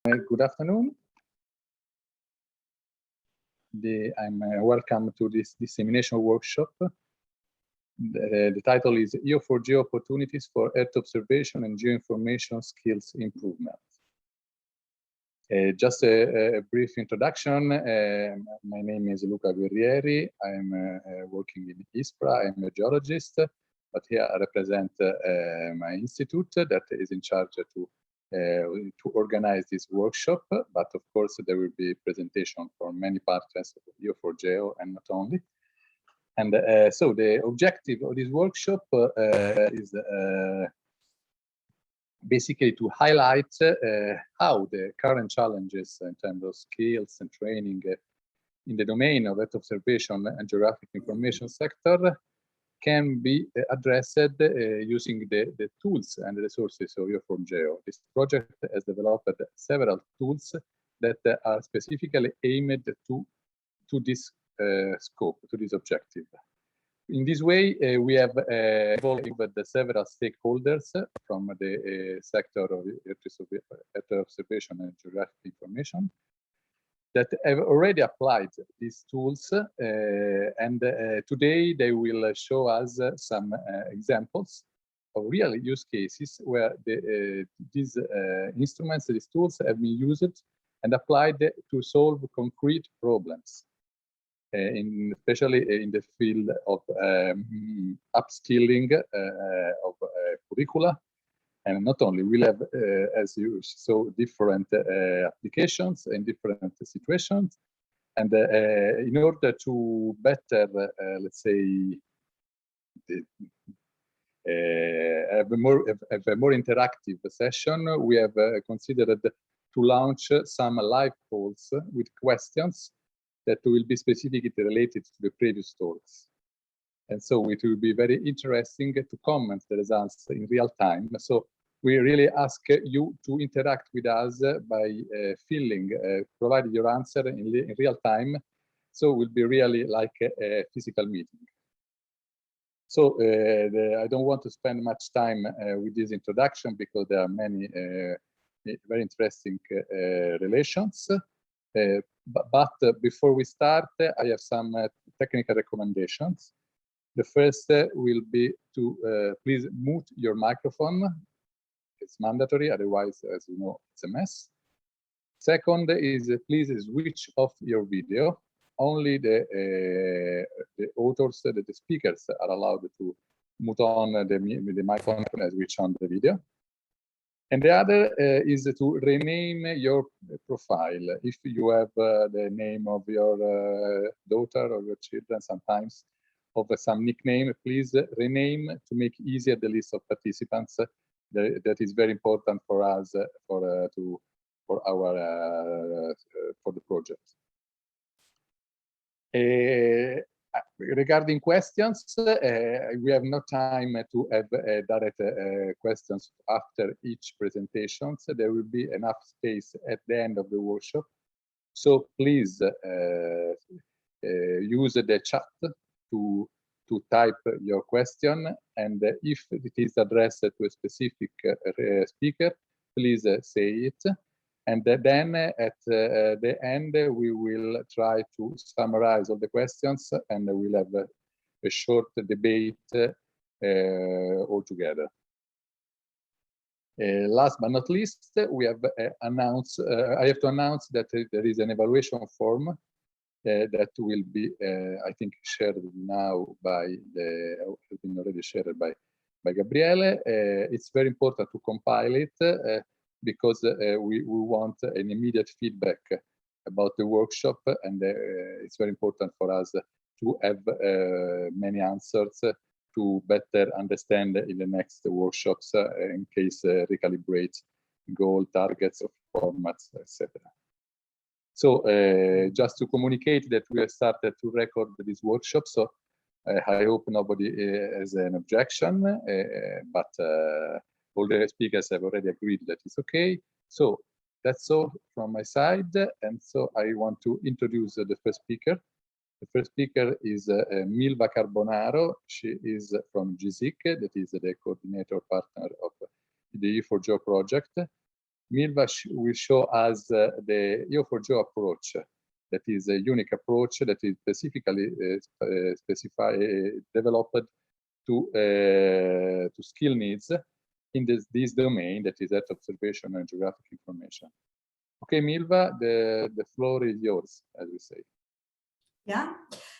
Good afternoon. I'm welcome to this dissemination workshop. The title is EO4GEO Opportunities for Earth Observation and Geoinformation Skills Improvement. Just a brief introduction. My name is Luca Guerrieri. I'm working in ISPRA. I'm a geologist, but here I represent my institute that is in charge to organize this workshop, but of course there will be presentation for many partners of EO4GEO and not only. And so the objective of this workshop is basically to highlight how the current challenges in terms of skills and training in the domain of Earth observation and geographic information sector can be addressed using the tools and resources of EO4GEO. This project has developed several tools that are specifically aimed to this scope, to this objective. In this way, we have involved the several stakeholders from the sector of Earth observation and geographic information that have already applied these tools, and today they will show us some examples of real use cases where these instruments, these tools have been used and applied to solve concrete problems, especially in the field of upskilling of curricula. And not only, we'll have, as you saw, different applications in different situations. And in order to better, let's say, have a more interactive session, we have considered to launch some live polls with questions that will be specifically related to the previous talks. And so it will be very interesting to comment the results in real time. So we really ask you to interact with us by providing your answer in real time. So it will be really like a physical meeting. So I don't want to spend much time with this introduction because there are many very interesting relations. But before we start, I have some technical recommendations. The first will be to please mute your microphone. It's mandatory, otherwise, as you know, it's a mess. Second is please switch off your video. Only the authors, the speakers are allowed to mute on the microphone and switch on the video. And the other is to rename your profile. If you have the name of your daughter or your children, sometimes of some nickname, please rename to make easier the list of participants. That is very important for us for the project. Regarding questions, we have no time to have direct questions after each presentation. So there will be enough space at the end of the workshop. So please use the chat to type your question, and if it is addressed to a specific speaker, please say it. And then at the end, we will try to summarize all the questions, and we'll have a short debate all together. Last but not least, we have announced. I have to announce that there is an evaluation form that will be, I think, shared now has been already shared by Gabriele. It's very important to compile it because we want an immediate feedback about the workshop, and it's very important for us to have many answers to better understand in the next workshops in case recalibrate goal, targets, of formats, etc. So just to communicate that we have started to record this workshop, so I hope nobody has an objection, but all the speakers have already agreed that it's okay. So that's all from my side, and so I want to introduce the first speaker. The first speaker is Milva Carbonaro. She is from GSIC, that is the coordinator partner of the EO4GEO project. Milva will show us the EO4GEO approach. That is a unique approach that is specifically developed to skill needs in this domain, that is Earth observation and geographic information. Okay, Milva, the floor is yours, as we say. Yeah,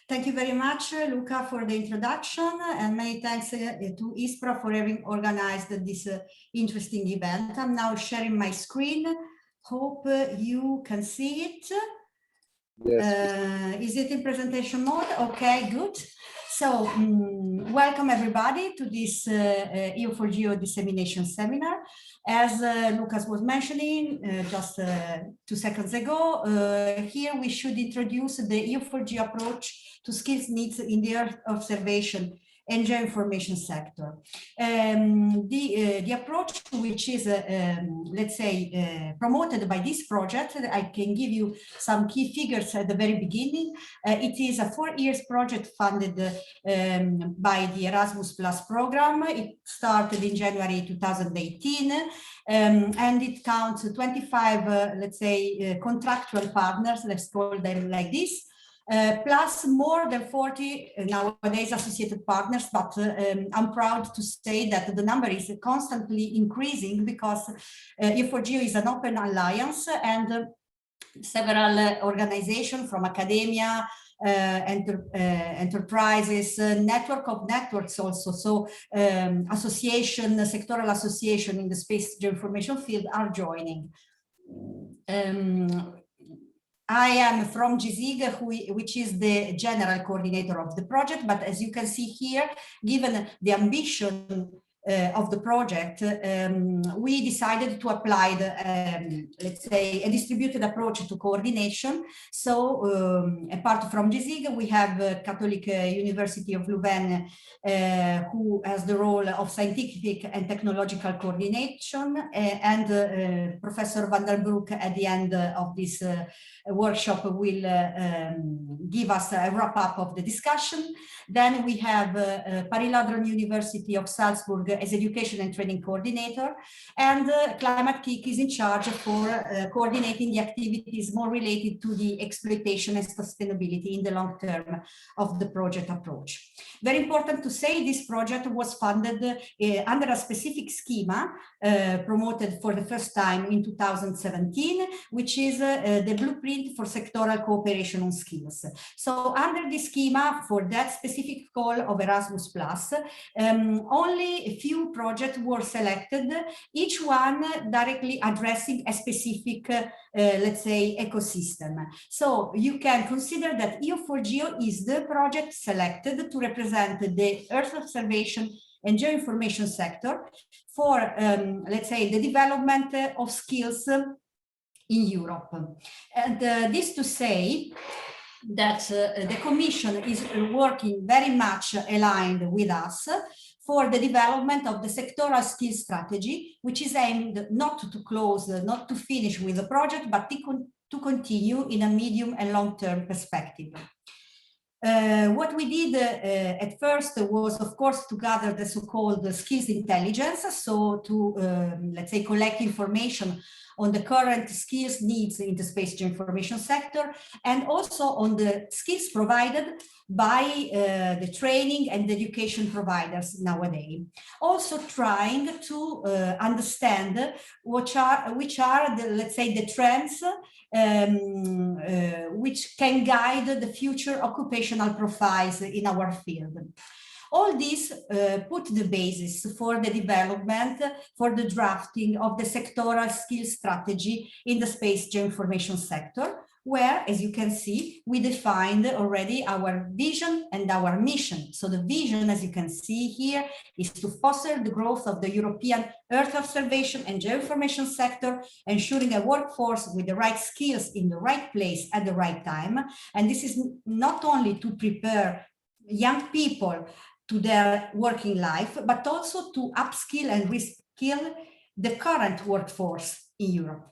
thank you very much, Luca, for the introduction, and many thanks to ISPRA for having organized this interesting event. I'm now sharing my screen. Hope you can see it. Yes. Is it in presentation mode? Okay, good. So, welcome everybody to this EO4GEO Dissemination Seminar. As Lucas was mentioning just 2 seconds ago, here we should introduce the EO4GEO approach to skills needs in the Earth observation and geoinformation sector. The approach, which is, let's say, promoted by this project, I can give you some key figures at the very beginning. It is a 4 years project funded by the Erasmus Plus program. It started in January 2018, and it counts 25, let's say, contractual partners, let's call them like this. Plus more than 40 nowadays associated partners, but I'm proud to say that the number is constantly increasing because EO4GEO is an open alliance, and several organizations from academia, enterprises, network of networks also, so association, sectoral association in the space geoinformation field are joining. I am from GEO4GEO, which is the general coordinator of the project, but as you can see here, given the ambition of the project, we decided to apply the, let's say, a distributed approach to coordination. So, apart from GEO4GEO, we have Catholic University of Louvain, who has the role of scientific and technological coordination, and Professor Van der Broek at the end of this workshop will give us a wrap-up of the discussion. Then we have Paris-Ladron University of Salzburg as education and training coordinator, and Climate Kick is in charge for coordinating the activities more related to the exploitation and sustainability in the long term of the project approach. Very important to say, this project was funded under a specific schema promoted for the first time in 2017, which is the blueprint for sectoral cooperation on skills. So under this schema, for that specific call of Erasmus Plus, only a few projects were selected, each one directly addressing a specific, let's say, ecosystem. So you can consider that EO4GEO is the project selected to represent the Earth observation and geoinformation sector for, let's say, the development of skills in Europe. And this to say that the Commission is working very much aligned with us for the development of the sectoral skills strategy, which is aimed not to close, not to finish with the project, but to continue in a medium and long-term perspective. What we did at first was, of course, to gather the so-called skills intelligence, so to, let's say, collect information on the current skills needs in the space geoinformation sector, and also on the skills provided by the training and the education providers nowadays. Also trying to understand which are the, let's say, the trends which can guide the future occupational profiles in our field. All this put the basis for the development, for the drafting of the sectoral skills strategy in the space geoinformation sector, where, as you can see, we defined already our vision and our mission. So the vision, as you can see here, is to foster the growth of the European Earth observation and geoinformation sector, ensuring a workforce with the right skills in the right place at the right time. And this is not only to prepare young people to their working life, but also to upskill and reskill the current workforce in Europe.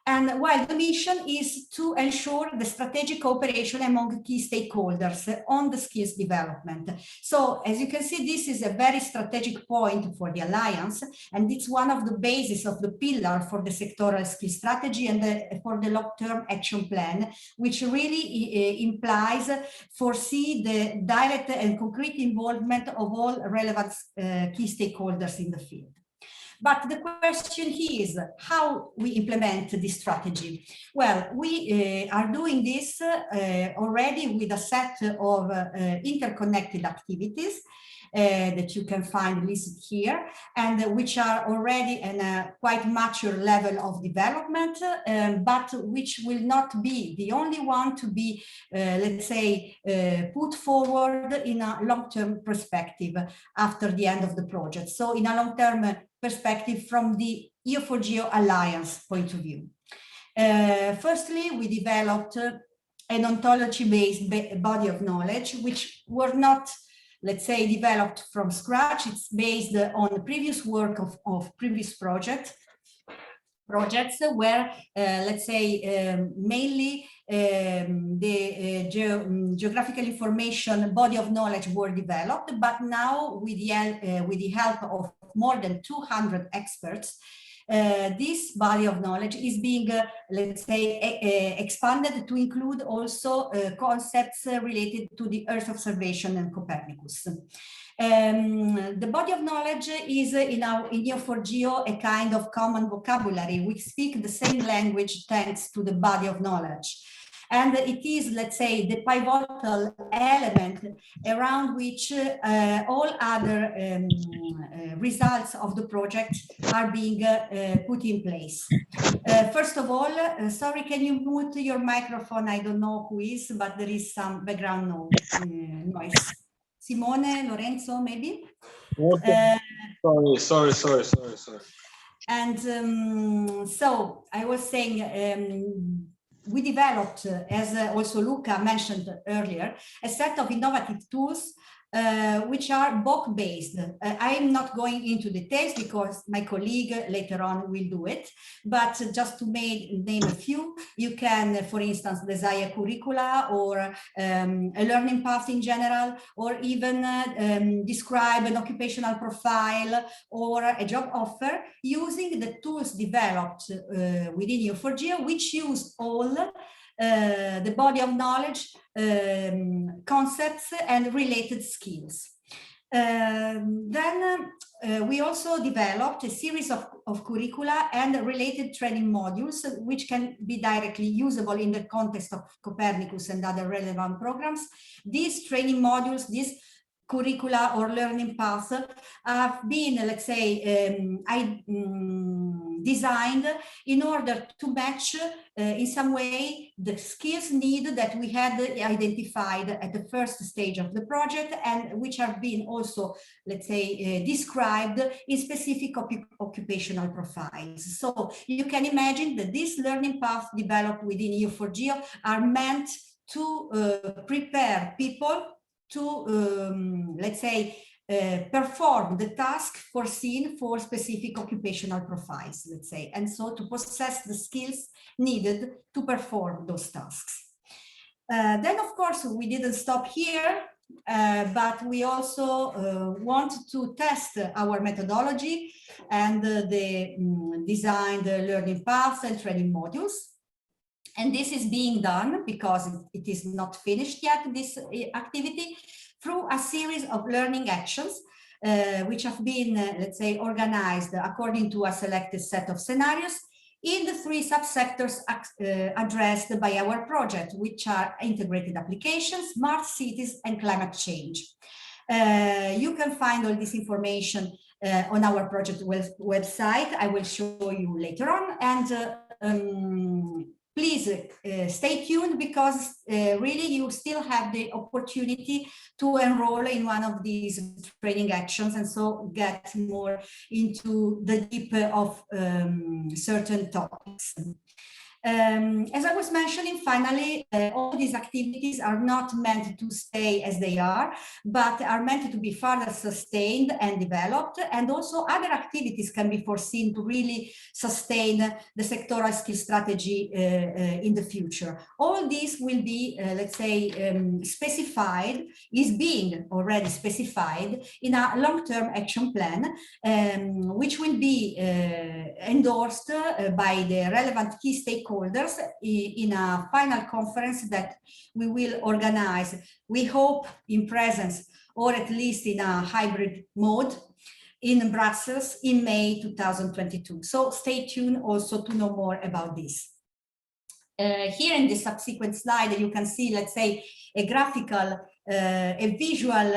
And while the mission is to ensure the strategic cooperation among key stakeholders on the skills development. So as you can see, this is a very strategic point for the Alliance, and it's one of the bases of the pillar for the sectoral skill strategy and for the long-term action plan, which really implies foresee the direct and concrete involvement of all relevant key stakeholders in the field. But the question here is how we implement this strategy. Well, we are doing this already with a set of interconnected activities that you can find listed here, and which are already in a quite mature level of development, but which will not be the only one to be, let's say, put forward in a long-term perspective after the end of the project. So in a long-term perspective from the EO4GEO Alliance point of view. Firstly, we developed an ontology-based body of knowledge, which were not, let's say, developed from scratch. It's based on the previous work of previous projects where, let's say, mainly the geographical information body of knowledge were developed, but now with the help of more than 200 experts, this body of knowledge is being, let's say, expanded to include also concepts related to the Earth observation and Copernicus. The body of knowledge is in EO4GEO a kind of common vocabulary. We speak the same language thanks to the body of knowledge. And it is, let's say, the pivotal element around which all other results of the project are being put in place. First of all, sorry, can you mute your microphone? I don't know who is, but there is some background noise. Simone, Lorenzo, maybe? Sorry. And so I was saying, we developed, as also Luca mentioned earlier, a set of innovative tools which are book-based. I am not going into details because my colleague later on will do it, but just to name a few, you can, for instance, design a curricula or a learning path in general, or even describe an occupational profile or a job offer using the tools developed within EO4GEO, which use all the body of knowledge, concepts and related skills. Then we also developed a series of curricula and related training modules which can be directly usable in the context of Copernicus and other relevant programs. These training modules, these curricula or learning paths have been, let's say, designed in order to match in some way the skills needed that we had identified at the first stage of the project, and which have been also, let's say, described in specific occupational profiles. So you can imagine that these learning paths developed within EO4GEO are meant to prepare people to, let's say, perform the task foreseen for specific occupational profiles, let's say, and so to possess the skills needed to perform those tasks. Then, of course, we didn't stop here, but we also want to test our methodology and the designed learning paths and training modules. And this is being done because it is not finished yet, this activity, through a series of learning actions, which have been, let's say, organized according to a selected set of scenarios in the three subsectors addressed by our project, which are integrated applications, smart cities, and climate change. You can find all this information on our project website. I will show you later on. And please stay tuned, because really you still have the opportunity to enroll in one of these training actions and so get more into the deep of certain topics. As I was mentioning, finally, all these activities are not meant to stay as they are, but are meant to be further sustained and developed. And also other activities can be foreseen to really sustain the sectoral skill strategy in the future. All this will be, let's say, specified, is being already specified in a long-term action plan, which will be endorsed by the relevant key stakeholders in a final conference that we will organize, we hope in presence or at least in a hybrid mode in Brussels in May 2022. So stay tuned also to know more about this. Here in the subsequent slide, you can see, let's say, a graphical, a visual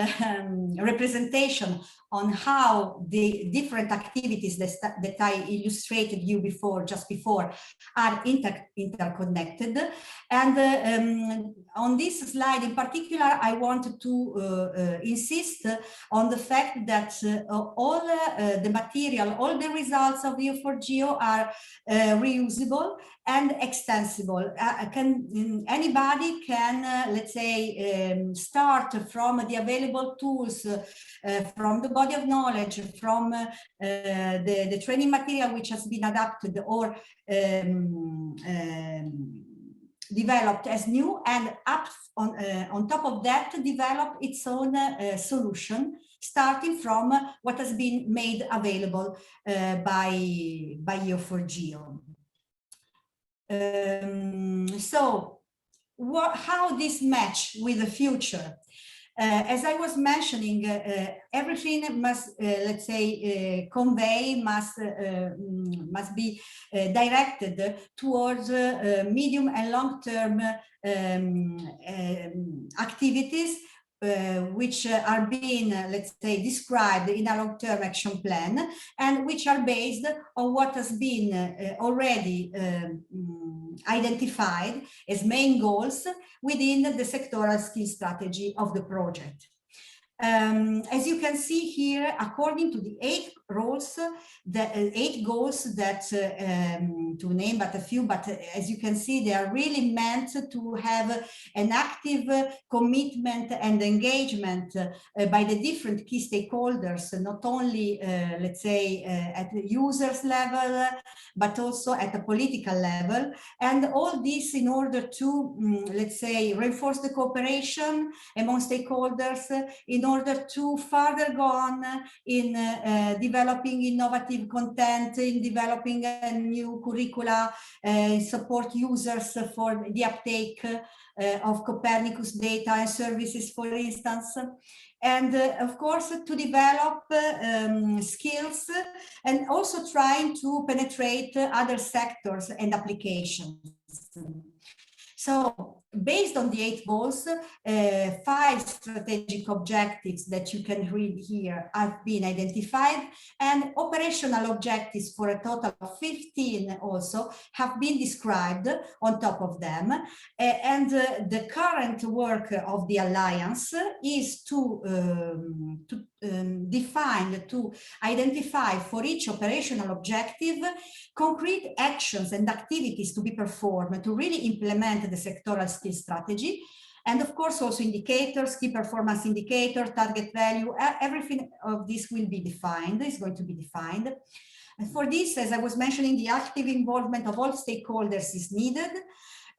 representation on how the different activities that I illustrated you before, just before, are interconnected. And on this slide in particular, I wanted to insist on the fact that all the material, all the results of EO4GEO are reusable and extensible. Anybody can, let's say, start from the available tools, from the body of knowledge, from the training material which has been adapted or developed as new, and up on top of that, develop its own solution, starting from what has been made available by EO4GEO. So how this match with the future? As I was mentioning, everything must, let's say, must be directed towards medium and long-term activities, which are being, let's say, described in a long-term action plan, and which are based on what has been already identified as main goals within the sectoral skill strategy of the project. As you can see here, according to the 8 roles, the 8 goals that, to name but a few, but as you can see, they are really meant to have an active commitment and engagement by the different key stakeholders, not only, let's say, at the users level, but also at the political level. And all this in order to, let's say, reinforce the cooperation among stakeholders, in order to further go on in developing innovative content, in developing a new curricula, support users for the uptake of Copernicus data and services, for instance. And of course, to develop skills and also trying to penetrate other sectors and applications. So based on the 8 goals, 5 strategic objectives that you can read here have been identified, and operational objectives for a total of 15 also have been described on top of them. And the current work of the Alliance is to define, to identify for each operational objective concrete actions and activities to be performed to really implement the sectoral skill strategy. And of course, also indicators, key performance indicator, target value, everything of this will be defined, is going to be defined. And for this, as I was mentioning, the active involvement of all stakeholders is needed.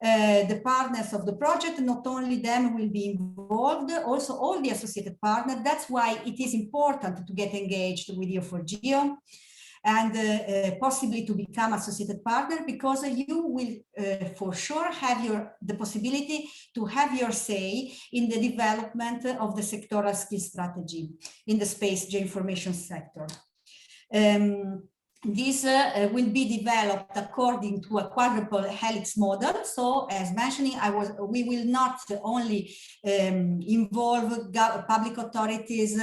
The partners of the project, not only them will be involved, also all the associated partners. That's why it is important to get engaged with EO4GEO and possibly to become associated partner, because you will for sure have the possibility to have your say in the development of the sectoral skill strategy in the space geoinformation sector. This will be developed according to a quadruple helix model. So, as mentioning, we will not only involve public authorities,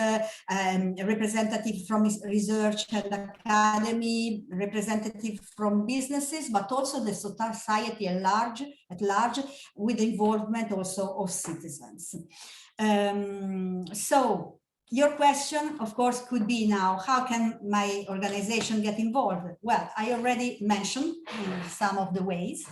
representative from research and academy, representative from businesses, but also the society at large, with the involvement also of citizens. So, Your question, of course, could be now, how can my organization get involved? Well, I already mentioned some of the ways.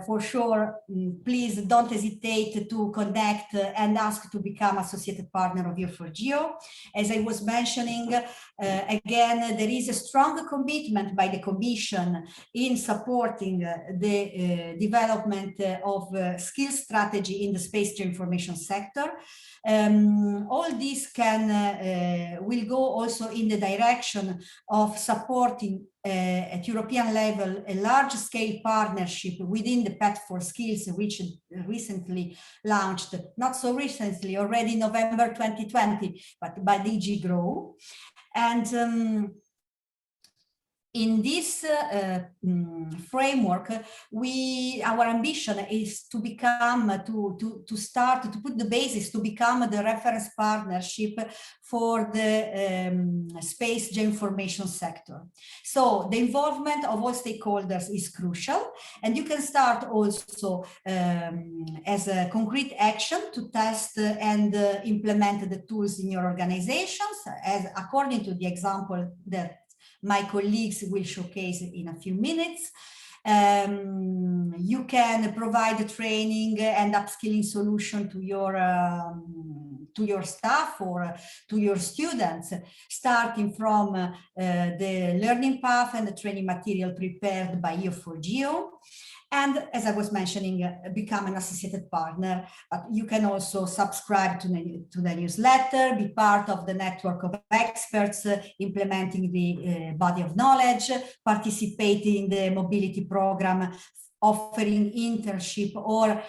For sure, please don't hesitate to connect and ask to become associated partner of EO4GEO. As I was mentioning, again, there is a strong commitment by the Commission in supporting the development of skills strategy in the space geoinformation sector. All this will go also in the direction of supporting at European level a large-scale partnership within the Pact for Skills, which recently launched, not so recently, already November 2020, but by DG GROW. And in this framework, our ambition is to become, to put the basis to become the reference partnership for the space geoinformation sector. So the involvement of all stakeholders is crucial, and you can start also as a concrete action to test and implement the tools in your organizations, as according to the example that my colleagues will showcase in a few minutes. You can provide a training and upskilling solution to your staff or to your students, starting from the learning path and the training material prepared by EO4GEO. And as I was mentioning, become an associated partner. But you can also subscribe to the newsletter, be part of the network of experts implementing the body of knowledge, participate in the mobility program, offering internship or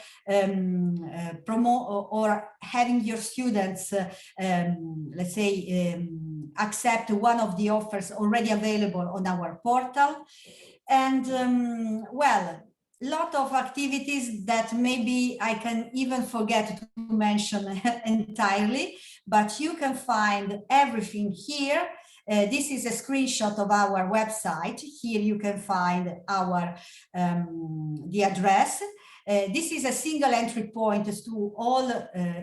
promote or having your students, let's say, accept one of the offers already available on our portal. And well, lot of activities that maybe I can even forget to mention entirely, but you can find everything here. This is a screenshot of our website. Here you can find our the address. This is a single entry point to all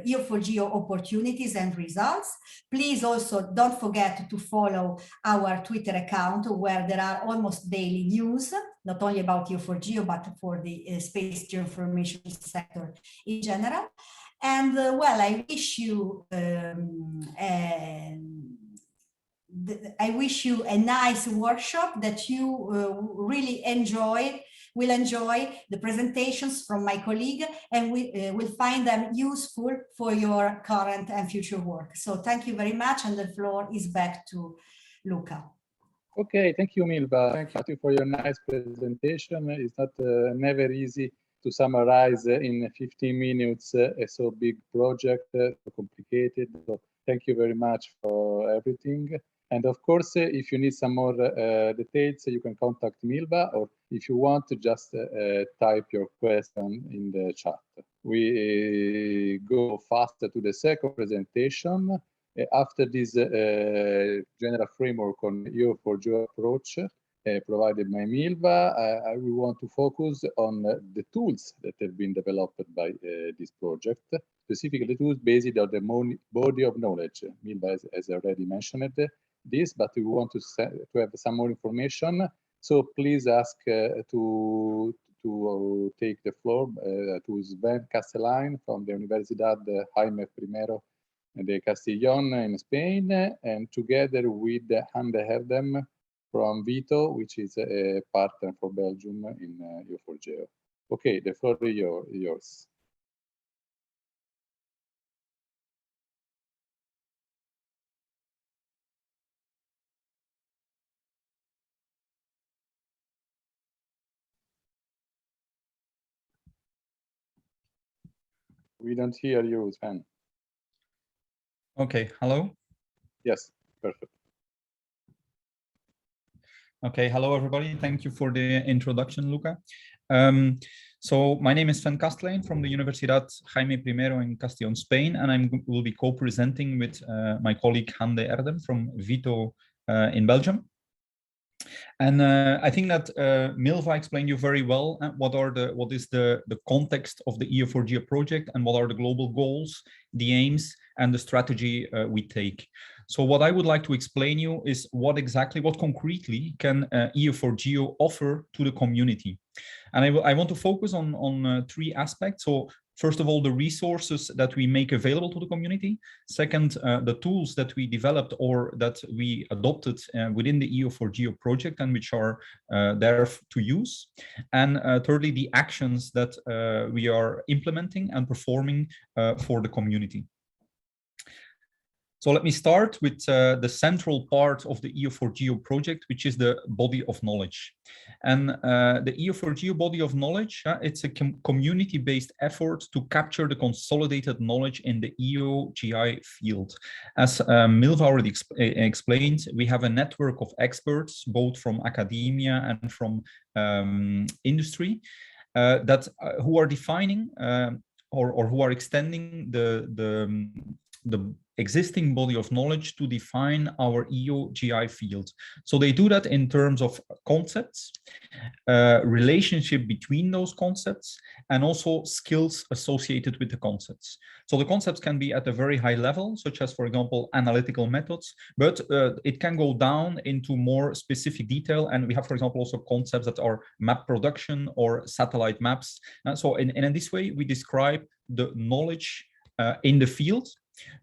EO4GEO opportunities and results. Please also don't forget to follow our Twitter account, where there are almost daily news, not only about EO4GEO, but for the space geoinformation sector in general. And well, I wish you a nice workshop, that you really will enjoy the presentations from my colleague, and we will find them useful for your current and future work. So thank you very much, and the floor is back to Luca. Okay, thank you, Milva. Thank you for your nice presentation. It's not never easy to summarize in 15 minutes a so big project, so complicated. So thank you very much for everything. And of course, if you need some more details, you can contact Milva, or if you want to just type your question in the chat. We go faster to the second presentation. After this general framework on EO4GEO approach provided by Milva, we want to focus on the tools that have been developed by this project, specifically tools based on the body of knowledge. Milva has already mentioned this, but we want to have some more information. So please ask to take the floor to Sven Castelline from the Universidad Jaime I de Castellón in Spain, and together with Hande Herdem from Vito, which is a partner for Belgium in EO4GEO. Okay, the floor is yours. We don't hear you, Sven. Okay, hello? Yes, perfect. Okay, hello everybody. Thank you for the introduction, Luca. So my name is Sven Castellijn from the Universidad Jaime I in Castellón, Spain, and I will be co-presenting with my colleague Hande Erdem from Vito in Belgium. And I think that Milva explained you very well what is the context of the EO4GEO project and what are the global goals, the aims, and the strategy we take. So what I would like to explain you is what concretely can EO4GEO offer to the community. And I want to focus on three aspects. So first of all, the resources that we make available to the community. Second, the tools that we developed or that we adopted within the EO4GEO project and which are there to use. And thirdly, the actions that we are implementing and performing for the community. So let me start with the central part of the EO4GEO project, which is the body of knowledge. And the EO4GEO body of knowledge, it's a community-based effort to capture the consolidated knowledge in the EO/GI field. As Milva already explained, we have a network of experts, both from academia and from industry, who are defining or who are extending the existing body of knowledge to define our EO/GI field. So they do that in terms of concepts, relationship between those concepts, and also skills associated with the concepts. So the concepts can be at a very high level, such as, for example, analytical methods, but it can go down into more specific detail. And we have, for example, also concepts that are map production or satellite maps. So in this way, we describe the knowledge in the field,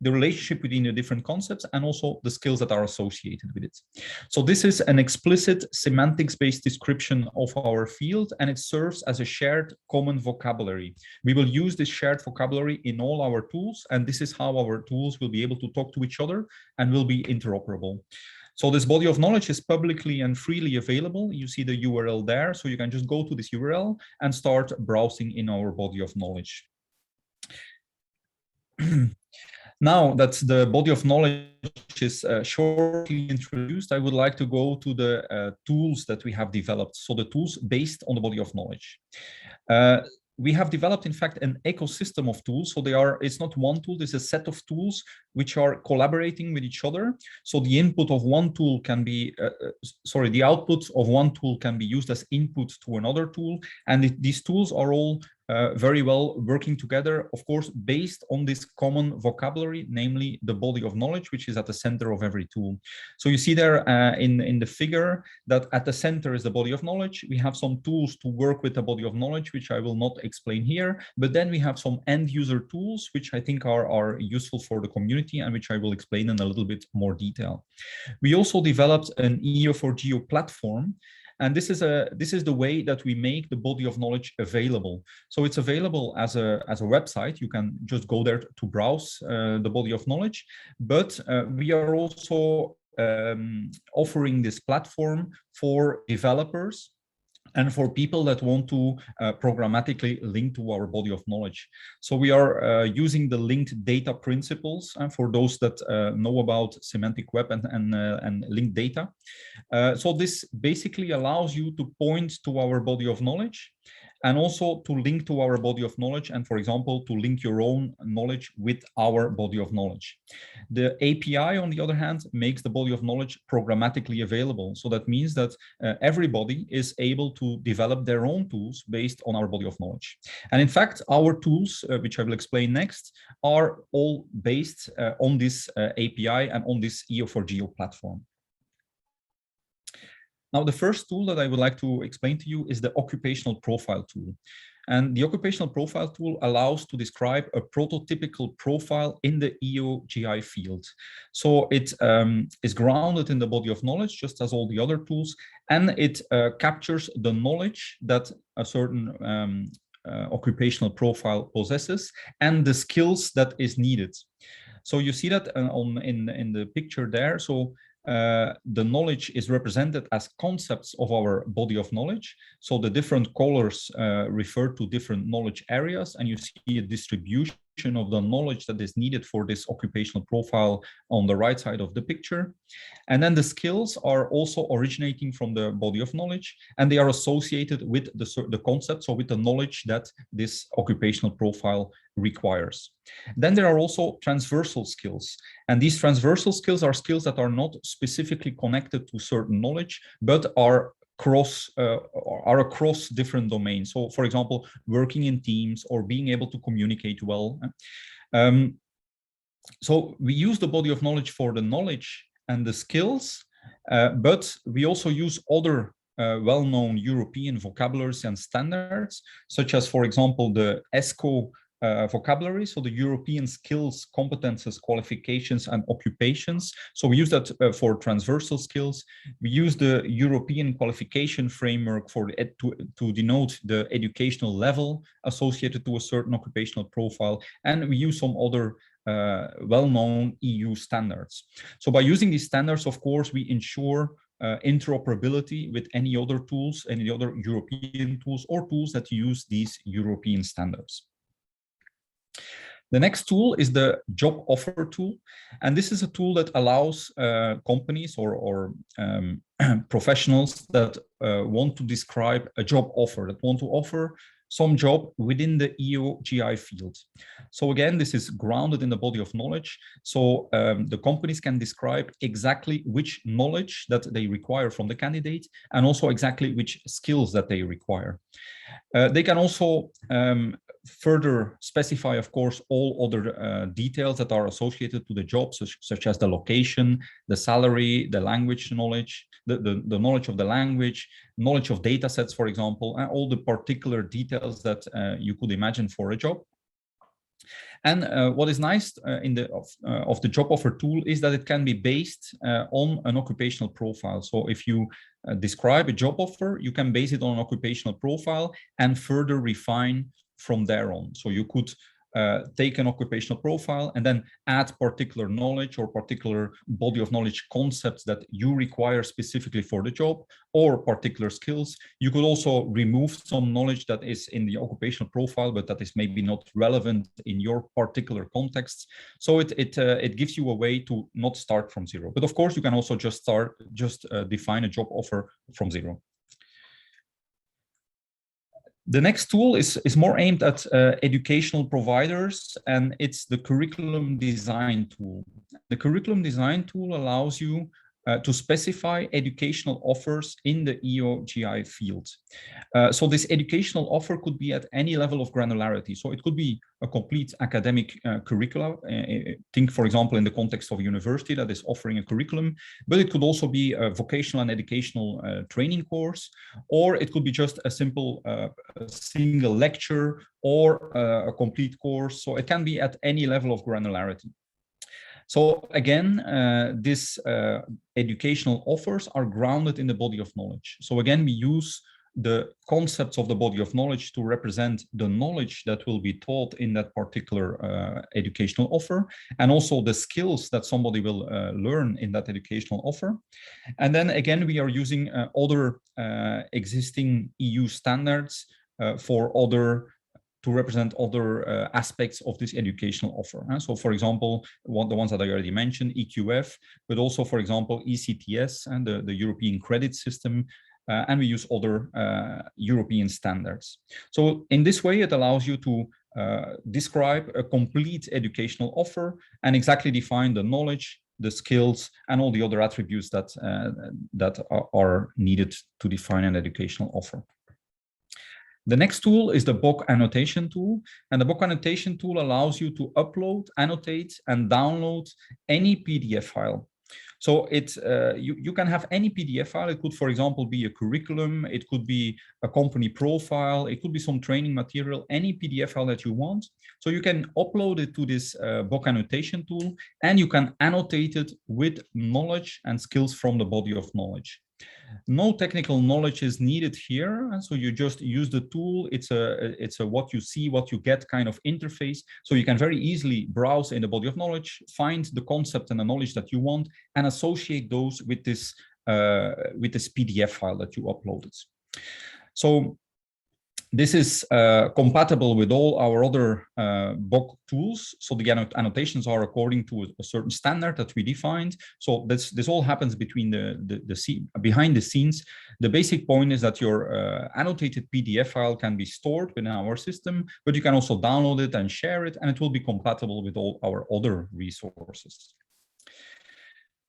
the relationship between the different concepts, and also the skills that are associated with it. So this is an explicit semantics-based description of our field, and it serves as a shared common vocabulary. We will use this shared vocabulary in all our tools, and this is how our tools will be able to talk to each other and will be interoperable. So this body of knowledge is publicly and freely available. You see the URL there, so you can just go to this URL and start browsing in our body of knowledge. Now that the body of knowledge is shortly introduced, I would like to go to the tools that we have developed. So the tools based on the body of knowledge. We have developed, in fact, an ecosystem of tools. So it's not one tool, it's a set of tools which are collaborating with each other. So the input of one tool can be, the output of one tool can be used as input to another tool. And these tools are all very well working together, of course, based on this common vocabulary, namely the body of knowledge, which is at the center of every tool. So you see there in the figure that at the center is the body of knowledge. We have some tools to work with the body of knowledge, which I will not explain here, but then we have some end user tools, which I think are useful for the community and which I will explain in a little bit more detail. We also developed an EO4GEO platform. And this is the way that we make the body of knowledge available. So it's available as a website. You can just go there to browse the body of knowledge. But we are also offering this platform for developers and for people that want to programmatically link to our body of knowledge. So we are using the linked data principles for those that know about semantic web and linked data. So this basically allows you to point to our body of knowledge and also to link to our body of knowledge and, for example, to link your own knowledge with our body of knowledge. The API, on the other hand, makes the body of knowledge programmatically available. So that means that everybody is able to develop their own tools based on our body of knowledge. And in fact, our tools, which I will explain next, are all based on this API and on this EO4GEO platform. Now, the first tool that I would like to explain to you is the occupational profile tool. And the occupational profile tool allows to describe a prototypical profile in the EO/GI field. So it is grounded in the body of knowledge, just as all the other tools, and it captures the knowledge that a certain occupational profile possesses and the skills that is needed. So you see that in the picture there. So the knowledge is represented as concepts of our body of knowledge. So the different colors refer to different knowledge areas, and you see a distribution of the knowledge that is needed for this occupational profile on the right side of the picture. And then the skills are also originating from the body of knowledge, and they are associated with the concept, so with the knowledge that this occupational profile requires. Then there are also transversal skills, and these transversal skills are skills that are not specifically connected to certain knowledge, but are across different domains. So, for example, working in teams or being able to communicate well. So we use the body of knowledge for the knowledge and the skills, but we also use other well-known European vocabularies and standards, such as, for example, the ESCO vocabulary, so the European skills, competences, qualifications, and occupations. So we use that for transversal skills. We use the European qualification framework for to denote the educational level associated to a certain occupational profile, and we use some other well-known EU standards. So by using these standards, of course, we ensure interoperability with any other tools, any other European tools, or tools that use these European standards. The next tool is the job offer tool, and this is a tool that allows companies or professionals that want to describe a job offer, that want to offer some job within the EO/GEO field. So again, this is grounded in the body of knowledge. So the companies can describe exactly which knowledge that they require from the candidate, and also exactly which skills that they require. They can also further specify, of course, all other details that are associated to the job, such as the location, the salary, the language knowledge, the knowledge of the language, knowledge of data sets, for example, and all the particular details that you could imagine for a job. And what is nice of the job offer tool is that it can be based on an occupational profile. So if you describe a job offer, you can base it on an occupational profile and further refine from there on. So you could take an occupational profile and then add particular knowledge or particular body of knowledge concepts that you require specifically for the job, or particular skills. You could also remove some knowledge that is in the occupational profile, but that is maybe not relevant in your particular context. So it gives you a way to not start from zero. But of course, you can also just define a job offer from zero. The next tool is more aimed at educational providers, and it's the curriculum design tool. The curriculum design tool allows you to specify educational offers in the EO/GEO field. So this educational offer could be at any level of granularity. So it could be a complete academic curricula. Think, for example, in the context of a university that is offering a curriculum, but it could also be a vocational and educational training course, or it could be just a simple single lecture or a complete course. So it can be at any level of granularity. So again, these educational offers are grounded in the body of knowledge. So again, we use the concepts of the body of knowledge to represent the knowledge that will be taught in that particular educational offer, and also the skills that somebody will learn in that educational offer. And then again, we are using other existing EU standards to represent other aspects of this educational offer. So for example, the ones that I already mentioned, EQF, but also, for example, ECTS and the European credit system, and we use other European standards. So in this way, it allows you to describe a complete educational offer and exactly define the knowledge, the skills, and all the other attributes that are needed to define an educational offer. The next tool is the BOK Annotation tool, and the BOK Annotation tool allows you to upload, annotate, and download any PDF file. So you can have any PDF file. It could, for example, be a curriculum, it could be a company profile, it could be some training material, any PDF file that you want. So you can upload it to this BOK Annotation tool, and you can annotate it with knowledge and skills from the body of knowledge. No technical knowledge is needed here, and so you just use the tool. It's a what you see, what you get kind of interface. So you can very easily browse in the body of knowledge, find the concept and the knowledge that you want, and associate those with this PDF file that you uploaded. So This is compatible with all our other BOK tools. So the annotations are according to a certain standard that we defined. So this all happens between behind the scenes. The basic point is that your annotated PDF file can be stored within our system, but you can also download it and share it, and it will be compatible with all our other resources.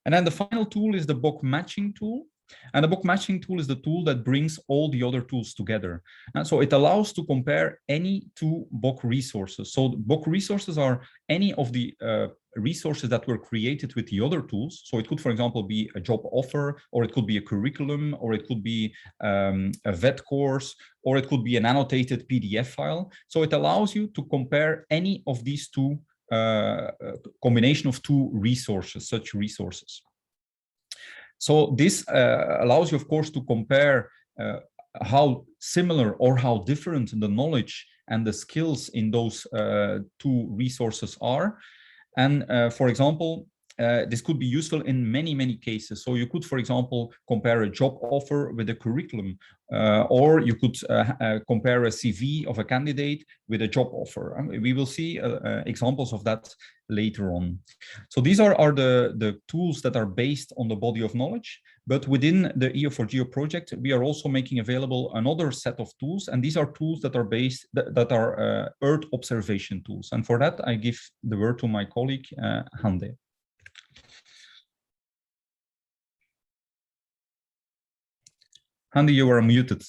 And then the final tool is the BOK matching tool. And the BOK matching tool is the tool that brings all the other tools together. And so it allows to compare any two BOK resources. So BOK resources are any of the resources that were created with the other tools. So it could, for example, be a job offer, or it could be a curriculum, or it could be a VET course, or it could be an annotated PDF file. So it allows you to compare any of these two combination of two resources, such resources. So this allows you, of course, to compare how similar or how different the knowledge and the skills in those two resources are. And for example, this could be useful in many cases. So you could, for example, compare a job offer with a curriculum, or you could compare a CV of a candidate with a job offer. We will see examples of that later on. So these are the tools that are based on the body of knowledge. But within the EO4GEO project, we are also making available another set of tools, and these are tools that are based Earth observation tools. And for that, I give the word to my colleague Hande. Hande, you are muted.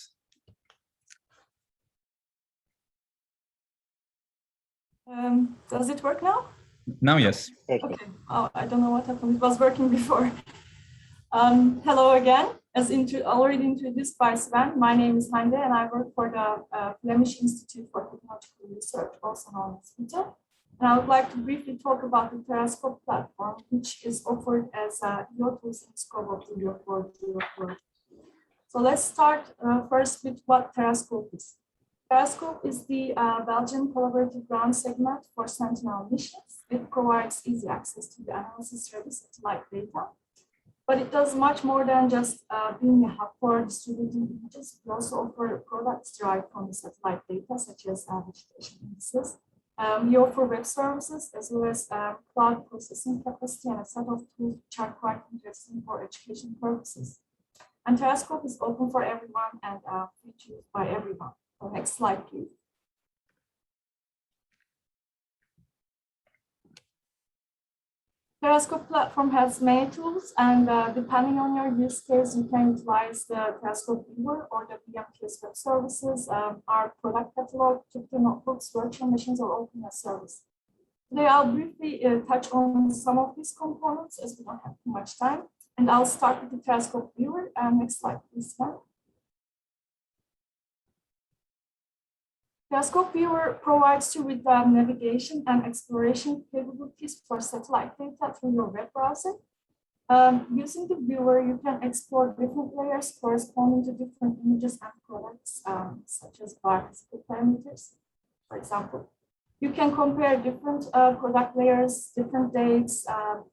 Does it work now? Now, yes. Okay. Oh, I don't know what happened. It was working before. Hello again. As already introduced by Sven, my name is Hande, and I work for the Flemish Institute for Technological Research, also known as ITER. And I would like to briefly talk about the Periscope platform, which is offered as EO tools in the scope of the EO4GEO project. So let's start first with what Periscope is. Periscope is the Belgian collaborative ground segment for Sentinel missions. It provides easy access to the analysis-ready satellite data. But it does much more than just being a hub for distributing images. We also offer products derived from the satellite data, such as vegetation indices. We offer web services, as well as cloud processing capacity and a set of tools which are quite interesting for education purposes. And Periscope is open for everyone and free to use by everyone. So next slide, please. Periscope platform has many tools, and depending on your use case, you can utilize the Periscope viewer or the BMTS web services, our product catalog, Jupyter notebooks, virtual machines, or open as service. Today, I'll briefly touch on some of these components as we don't have too much time. And I'll start with the Periscope viewer. Next slide, please. Periscope viewer provides you with navigation and exploration capabilities for satellite data through your web browser. Using the viewer, you can explore different layers corresponding to different images and products, such as biophysical parameters, for example. You can compare different product layers, different dates.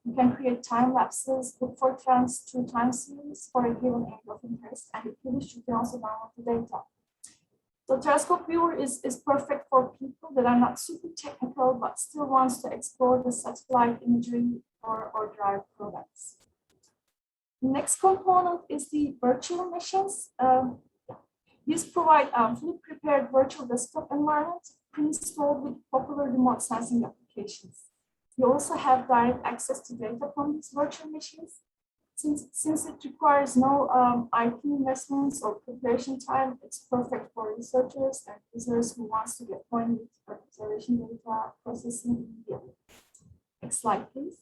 You can create time lapses, look for trends through time series for a given area of interest. And if you wish, you can also download the data. So Periscope viewer is perfect for people that are not super technical, but still wants to explore the satellite imagery or drive products. The next component is the virtual machines. These provide fully prepared virtual desktop environment pre-installed with popular remote sensing applications. You also have direct access to data from these virtual machines. Since it requires no IT investments or preparation time, it's perfect for researchers and users who wants to get going with observation data processing immediately. Next slide, please.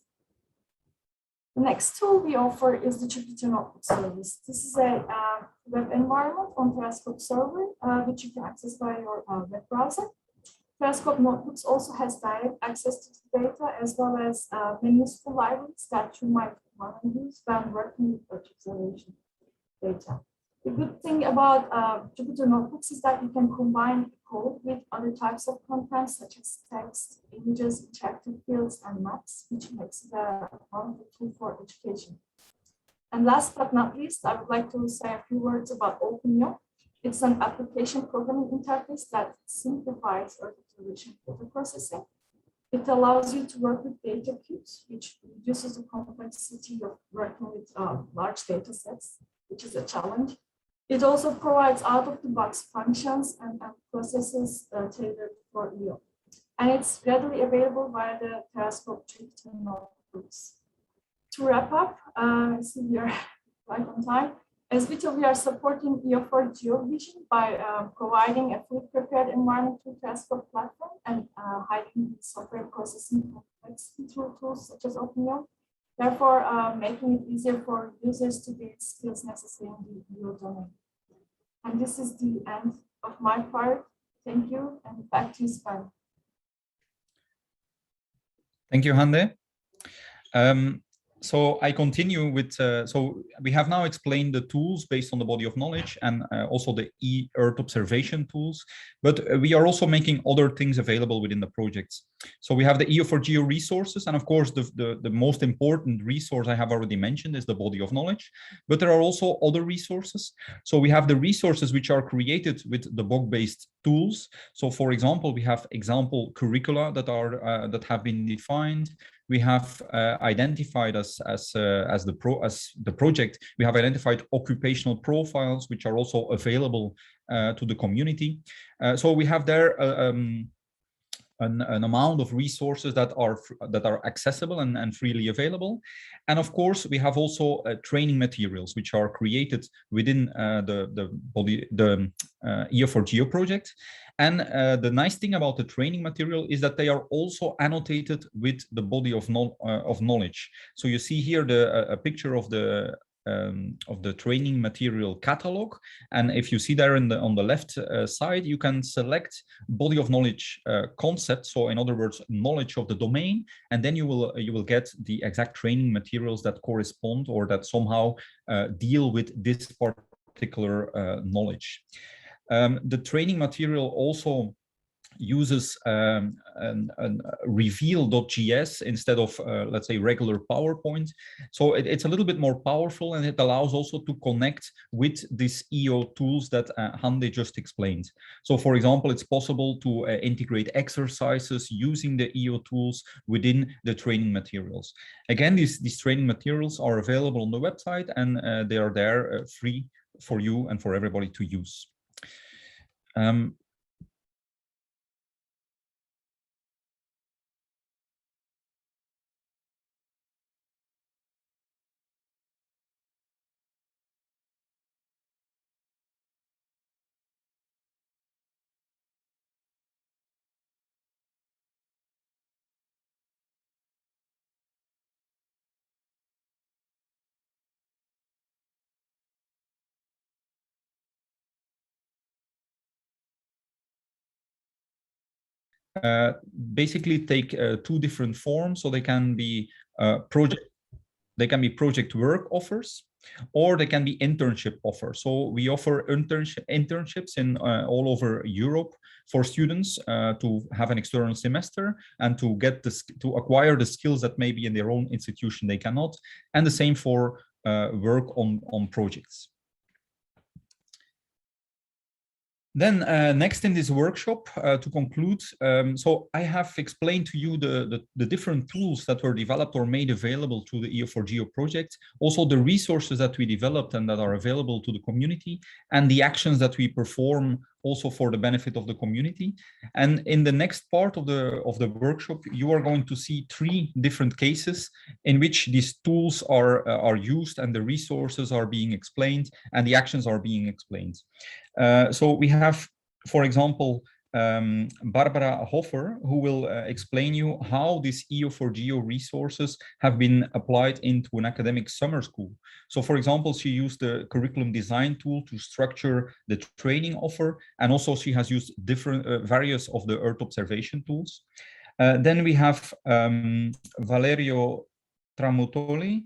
The next tool we offer is the Jupyter Notebook service. This is a web environment on Periscope server, which you can access by your web browser. Periscope Notebooks also has direct access to the data, as well as many useful libraries that you might want to use when working with Earth observation data. The good thing about Jupyter Notebooks is that you can combine code with other types of content, such as text, images, interactive fields, and maps, which makes it a wonderful tool for education. And last but not least, I would like to say a few words about OpenEO. It's an application programming interface that simplifies Earth observation data processing. It allows you to work with data cubes, which reduces the complexity of working with large data sets, which is a challenge. It also provides out-of-the-box functions and processes tailored for EO. And it's readily available via the Periscope terminal tools. To wrap up, I see we are right on time. As VITO, we are supporting EO4GEO vision by providing a fully prepared environment through Periscope Platform and hiding software processing complexity through tools such as OpenEO. Therefore, making it easier for users to gain skills necessary in the EO domain. And this is the end of my part. Thank you, and back to you, Sven. Thank you, Hande. So I continue with, so we have now explained the tools based on the body of knowledge and also the Earth observation tools, but we are also making other things available within the projects. So we have the EO4GEO resources, and of course the most important resource I have already mentioned is the body of knowledge, but there are also other resources. So we have the resources which are created with the BOK-based tools. So for example, we have example curricula that are that have been defined. We have identified as the project, we have identified occupational profiles, which are also available to the community. So we have there an amount of resources that are accessible and freely available. And of course, we have also training materials which are created within the EO4GEO project. And the nice thing about the training material is that they are also annotated with the body of knowledge. So you see here a picture of the training material catalog, and if you see there on the left side, you can select body of knowledge concept. So in other words, knowledge of the domain, and then you will get the exact training materials that correspond or that somehow deal with this particular knowledge. The training material also uses reveal.js instead of, let's say, regular PowerPoint. So it's a little bit more powerful, and it allows also to connect with these EO tools that Hande just explained. So for example, it's possible to integrate exercises using the EO tools within the training materials. Again, these training materials are available on the website, and they are there free for you and for everybody to use. Basically take two different forms. So they can be project work offers, or they can be internship offers. So we offer internships in all over Europe for students to have an external semester and to get to acquire the skills that maybe in their own institution they cannot, and the same for work on projects. Then next in this workshop, to conclude, so I have explained to you the different tools that were developed or made available to the EO4GEO project, also the resources that we developed and that are available to the community, and the actions that we perform also for the benefit of the community. And in the next part of the workshop, you are going to see 3 different cases in which these tools are used, and the resources are being explained, and the actions are being explained. So we have, for example, Barbara Hoffer, who will explain you how these EO4GEO resources have been applied into an academic summer school. So for example, she used the curriculum design tool to structure the training offer, and also she has used different various of the Earth observation tools. Then we have Valerio Tramutoli,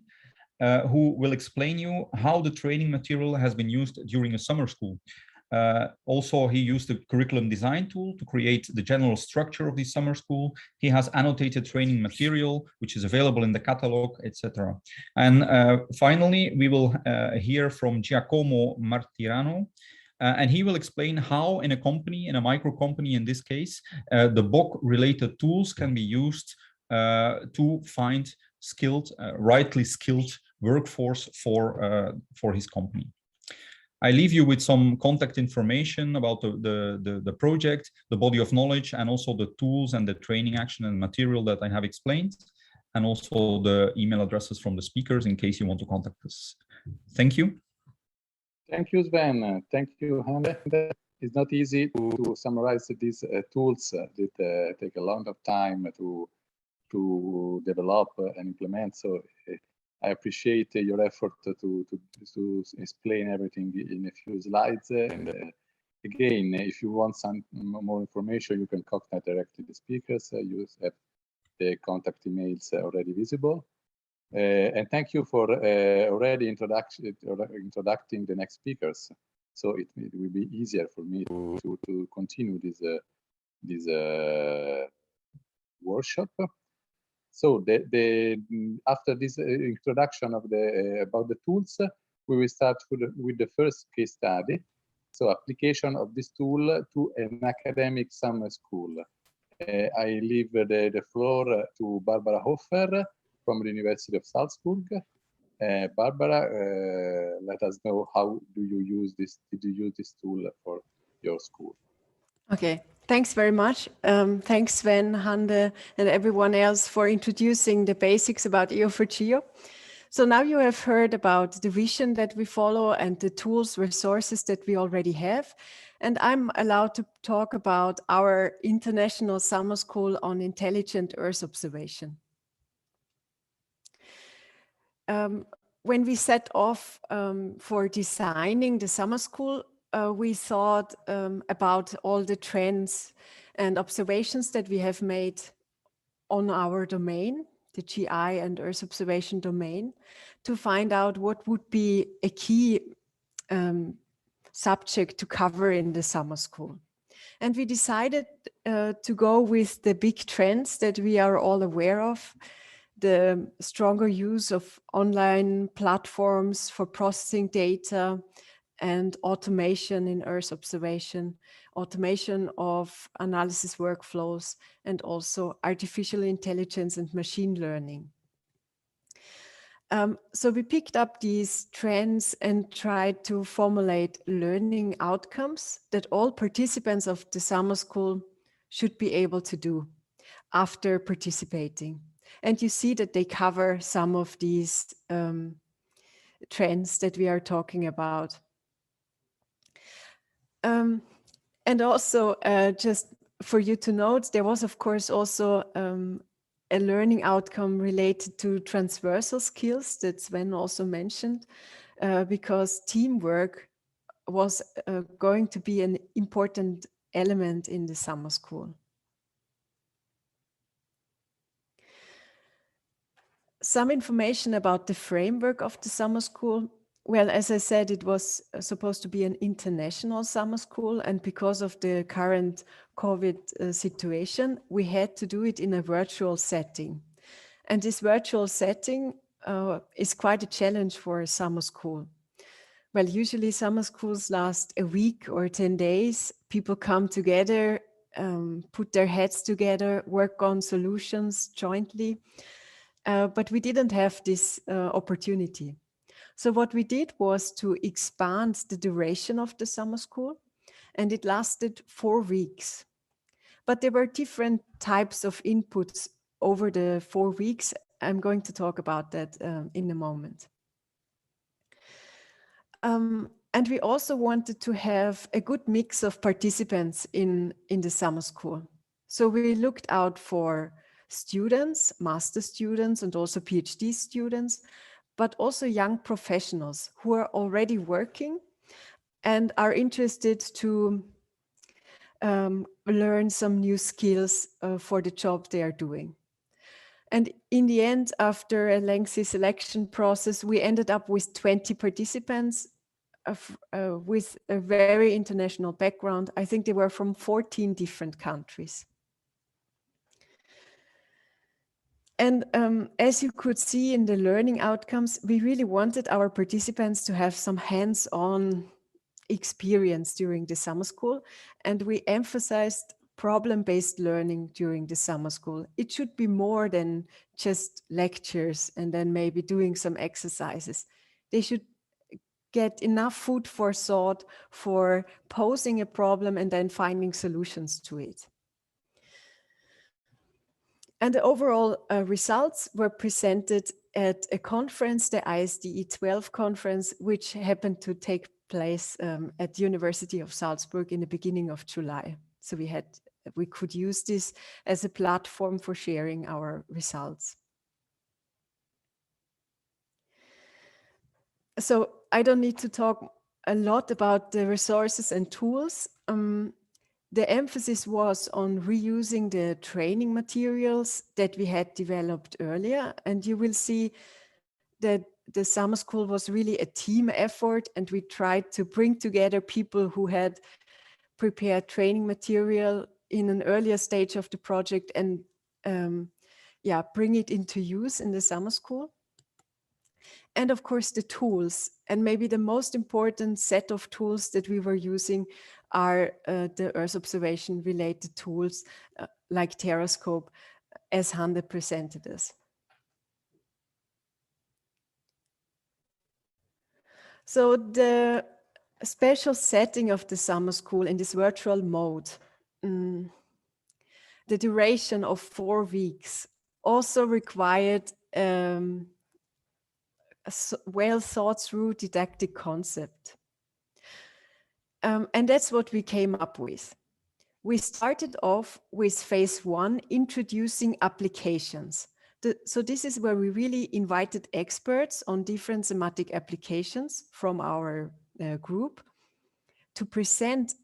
who will explain you how the training material has been used during a summer school. Also, he used the curriculum design tool to create the general structure of the summer school. He has annotated training material, which is available in the catalog, etc. And finally, we will hear from Giacomo Martirano, and he will explain how in a company, in a micro company in this case, the BOK related tools can be used to find skilled, rightly skilled workforce for his company. I leave you with some contact information about the project, the body of knowledge, and also the tools and the training action and material that I have explained, and also the email addresses from the speakers in case you want to contact us. Thank you. Thank you, Sven. Thank you, Hande. It's not easy to summarize these tools that take a lot of time to develop and implement. So I appreciate your effort to explain everything in a few slides. And again, if you want some more information, you can contact directly the speakers. You have the contact emails already visible. And thank you for already introducing the next speakers. So it will be easier for me to continue this workshop. So after this introduction of about the tools, we will start with the first case study. So application of this tool to an academic summer school. I leave the floor to Barbara Hofer from the University of Salzburg. Barbara, let us know how did you use this tool for your school? Okay, thanks very much. Thanks Sven, Hande, and everyone else for introducing the basics about EO4GEO. So now you have heard about the vision that we follow and the tools, resources that we already have. And I'm allowed to talk about our International Summer School on Intelligent Earth Observation. When we set off for designing the summer school, we thought about all the trends and observations that we have made on our domain, the GI and Earth observation domain, to find out what would be a key subject to cover in the summer school. And we decided to go with the big trends that we are all aware of, the stronger use of online platforms for processing data and automation in Earth observation, automation of analysis workflows, and also artificial intelligence and machine learning. So we picked up these trends and tried to formulate learning outcomes that all participants of the summer school should be able to do after participating. And you see that they cover some of these trends that we are talking about. And also, just for you to note, there was, of course, also a learning outcome related to transversal skills that Sven also mentioned, because teamwork was going to be an important element in the summer school. Some information about the framework of the summer school. Well, as I said, it was supposed to be an international summer school, and because of the current COVID situation, we had to do it in a virtual setting. And this virtual setting is quite a challenge for a summer school. Well, usually summer schools last a week or 10 days. People come together, put their heads together, work on solutions jointly. But we didn't have this opportunity. So what we did was to expand the duration of the summer school, and it lasted 4 weeks. But there were different types of inputs over the 4 weeks. I'm going to talk about that in a moment. And we also wanted to have a good mix of participants in the summer school. So we looked out for students, master students, and also PhD students, but also young professionals who are already working and are interested to learn some new skills for the job they are doing. And in the end, after a lengthy selection process, we ended up with 20 participants with a very international background. I think they were from 14 different countries. And as you could see in the learning outcomes, we really wanted our participants to have some hands-on experience during the summer school, and we emphasized problem-based learning during the summer school. It should be more than just lectures and then maybe doing some exercises. They should get enough food for thought for posing a problem and then finding solutions to it. And the overall results were presented at a conference, the ISDE 12 conference, which happened to take place at the University of Salzburg in the beginning of July. So we could use this as a platform for sharing our results. So I don't need to talk a lot about the resources and tools. The emphasis was on reusing the training materials that we had developed earlier. And you will see that the summer school was really a team effort, and we tried to bring together people who had prepared training material in an earlier stage of the project and bring it into use in the summer school. And of course, the tools. And maybe the most important set of tools that we were using are the Earth observation related tools like Periscope, as Hande presented us. So the special setting of the summer school in this virtual mode, the duration of 4 weeks also required a well thought through didactic concept. And that's what we came up with. We started off with phase 1, introducing applications. So this is where we really invited experts on different thematic applications from our group to present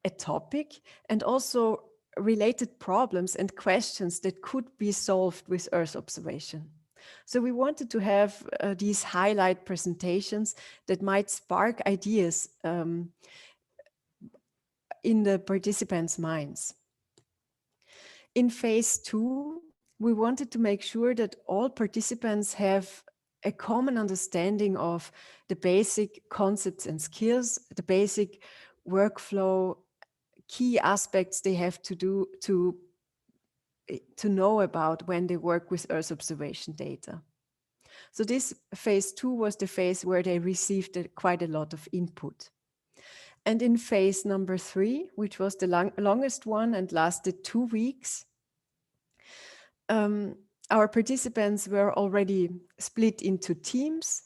a topic and also related problems and questions that could be solved with Earth observation. So we wanted to have these highlight presentations that might spark ideas in the participants' minds. In phase 2, we wanted to make sure that all participants have a common understanding of the basic concepts and skills, the basic workflow, key aspects they have to do to know about when they work with Earth observation data. So this phase 2 was the phase where they received quite a lot of input. And in phase number 3, which was the longest one and lasted 2 weeks, our participants were already split into teams,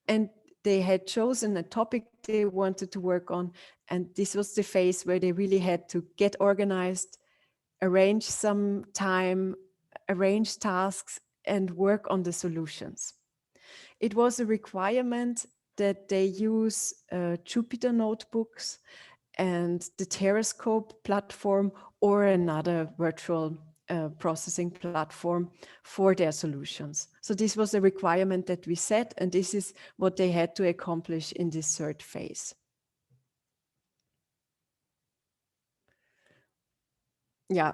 and they had chosen a topic they wanted to work on. And this was the phase where they really had to get organized, arrange some time, arrange tasks, and work on the solutions. It was a requirement that they use Jupyter notebooks and the Periscope platform or another virtual processing platform for their solutions. So this was a requirement that we set, and this is what they had to accomplish in this third phase. Yeah,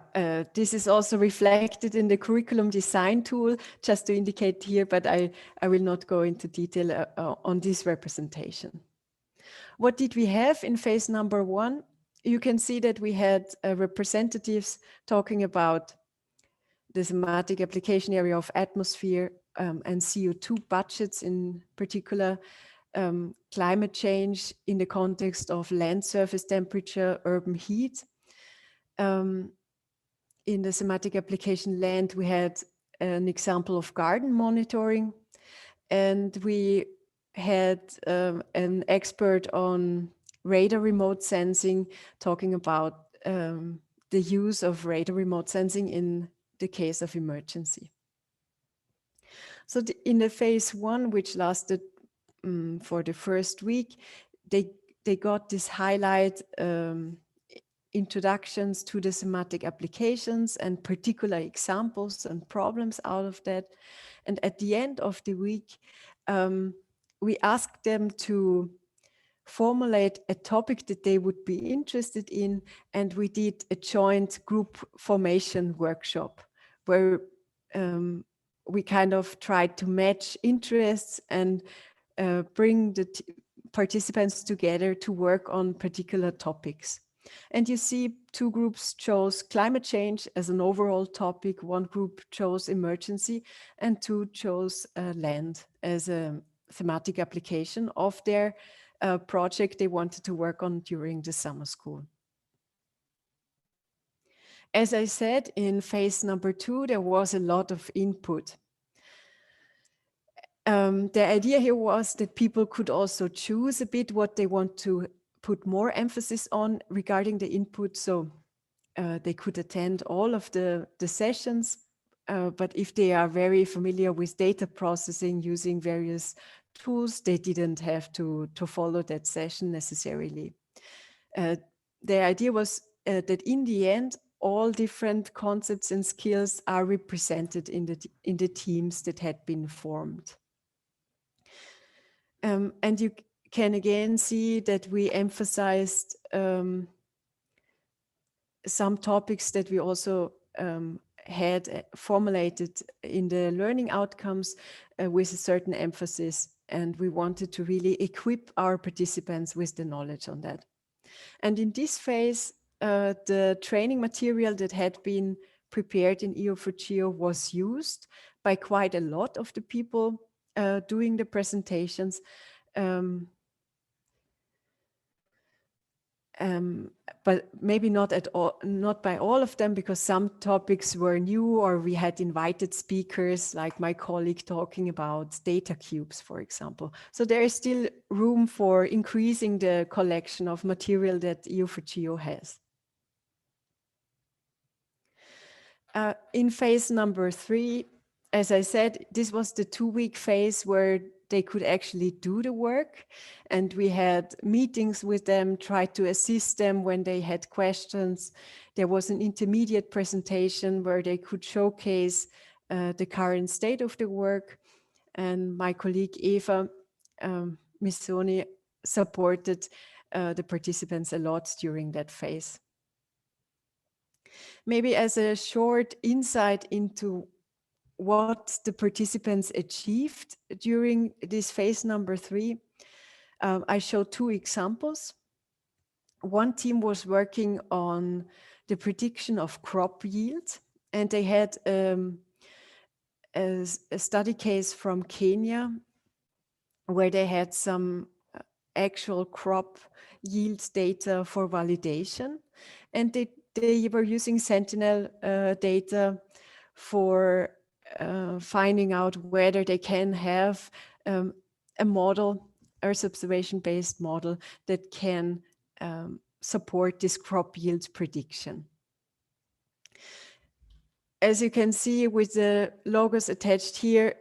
this is also reflected in the curriculum design tool, just to indicate here, but I will not go into detail on this representation. What did we have in phase number 1? You can see that we had representatives talking about the thematic application area of atmosphere and CO2 budgets, in particular, climate change in the context of land surface temperature, urban heat. In the thematic application land, we had an example of garden monitoring, and we had an expert on radar remote sensing talking about the use of radar remote sensing in the case of emergency. So in the phase 1, which lasted for the first week, they got this highlight introductions to the thematic applications and particular examples and problems out of that. And at the end of the week, we asked them to formulate a topic that they would be interested in, and we did a joint group formation workshop where we kind of tried to match interests and bring participants together to work on particular topics. And you see 2 groups chose climate change as an overall topic, 1 group chose emergency, and 2 chose land as a thematic application of their project they wanted to work on during the summer school. As I said, in phase number 2, there was a lot of input. The idea here was that people could also choose a bit what they want to put more emphasis on regarding the input. So they could attend all of the sessions, but if they are very familiar with data processing using various tools, they didn't have to follow that session necessarily. The idea was that in the end, all different concepts and skills are represented in the teams that had been formed. And you can again see that we emphasized some topics that we also had formulated in the learning outcomes with a certain emphasis. And we wanted to really equip our participants with the knowledge on that. And in this phase, the training material that had been prepared in EO4GEO was used by quite a lot of the people doing the presentations. But maybe not by all of them, because some topics were new, or we had invited speakers like my colleague talking about data cubes, for example. So there is still room for increasing the collection of material that EO4GEO has. In phase number 3, as I said, this was the 2-week phase where they could actually do the work. And we had meetings with them, tried to assist them when they had questions. There was an intermediate presentation where they could showcase the current state of the work. And my colleague Eva Missoni supported the participants a lot during that phase. Maybe as a short insight into what the participants achieved during this phase number 3, I showed 2 examples. One team was working on the prediction of crop yield, and they had a study case from Kenya where they had some actual crop yield data for validation, and they were using Sentinel data for finding out whether they can have a model, Earth observation-based model that can support this crop yield prediction. As you can see with the logos attached here,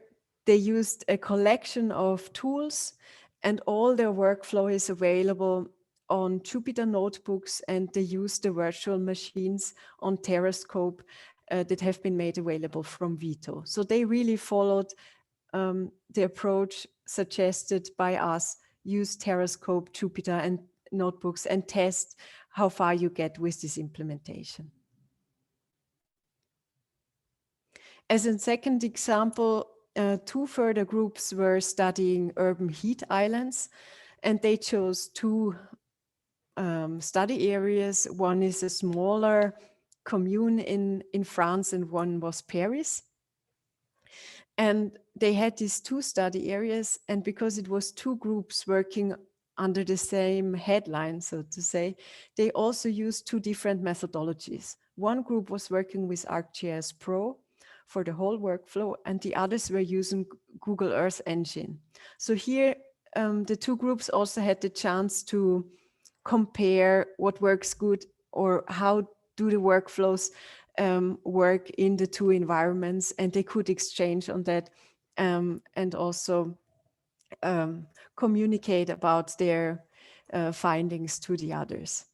they used a collection of tools, and all their workflow is available on Jupyter notebooks, and they use the virtual machines on Periscope that have been made available from Vito. So they really followed the approach suggested by us: use Periscope, Jupyter and notebooks, and test how far you get with this implementation. As a second example, 2 further groups were studying urban heat islands, and they chose 2 study areas. One is a smaller commune in France, and one was Paris. And they had these 2 study areas, and because it was 2 groups working under the same headline, so to say, they also used 2 different methodologies. One group was working with ArcGIS Pro for the whole workflow, and the others were using Google Earth Engine. So here, the 2 groups also had the chance to compare what works good, or how do the workflows work in the 2 environments, and they could exchange on that and also communicate about their findings to the others.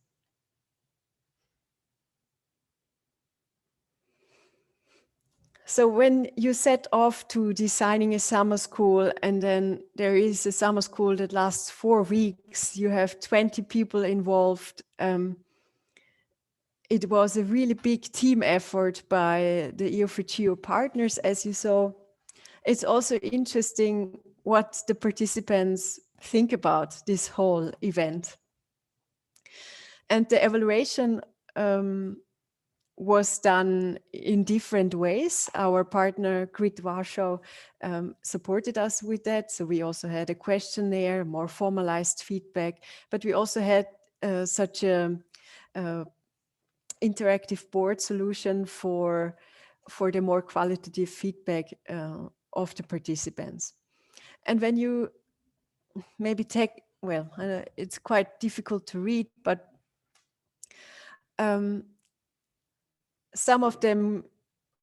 So when you set off to designing a summer school, and then there is a summer school that lasts 4 weeks, you have 20 people involved. It was a really big team effort by the EO4GEO partners, as you saw. It's also interesting what the participants think about this whole event. And the evaluation was done in different ways. Our partner Grid Warsaw supported us with that. So we also had a questionnaire, more formalized feedback, but we also had such a interactive board solution for the more qualitative feedback of the participants. And when you maybe take, well, it's quite difficult to read, but some of them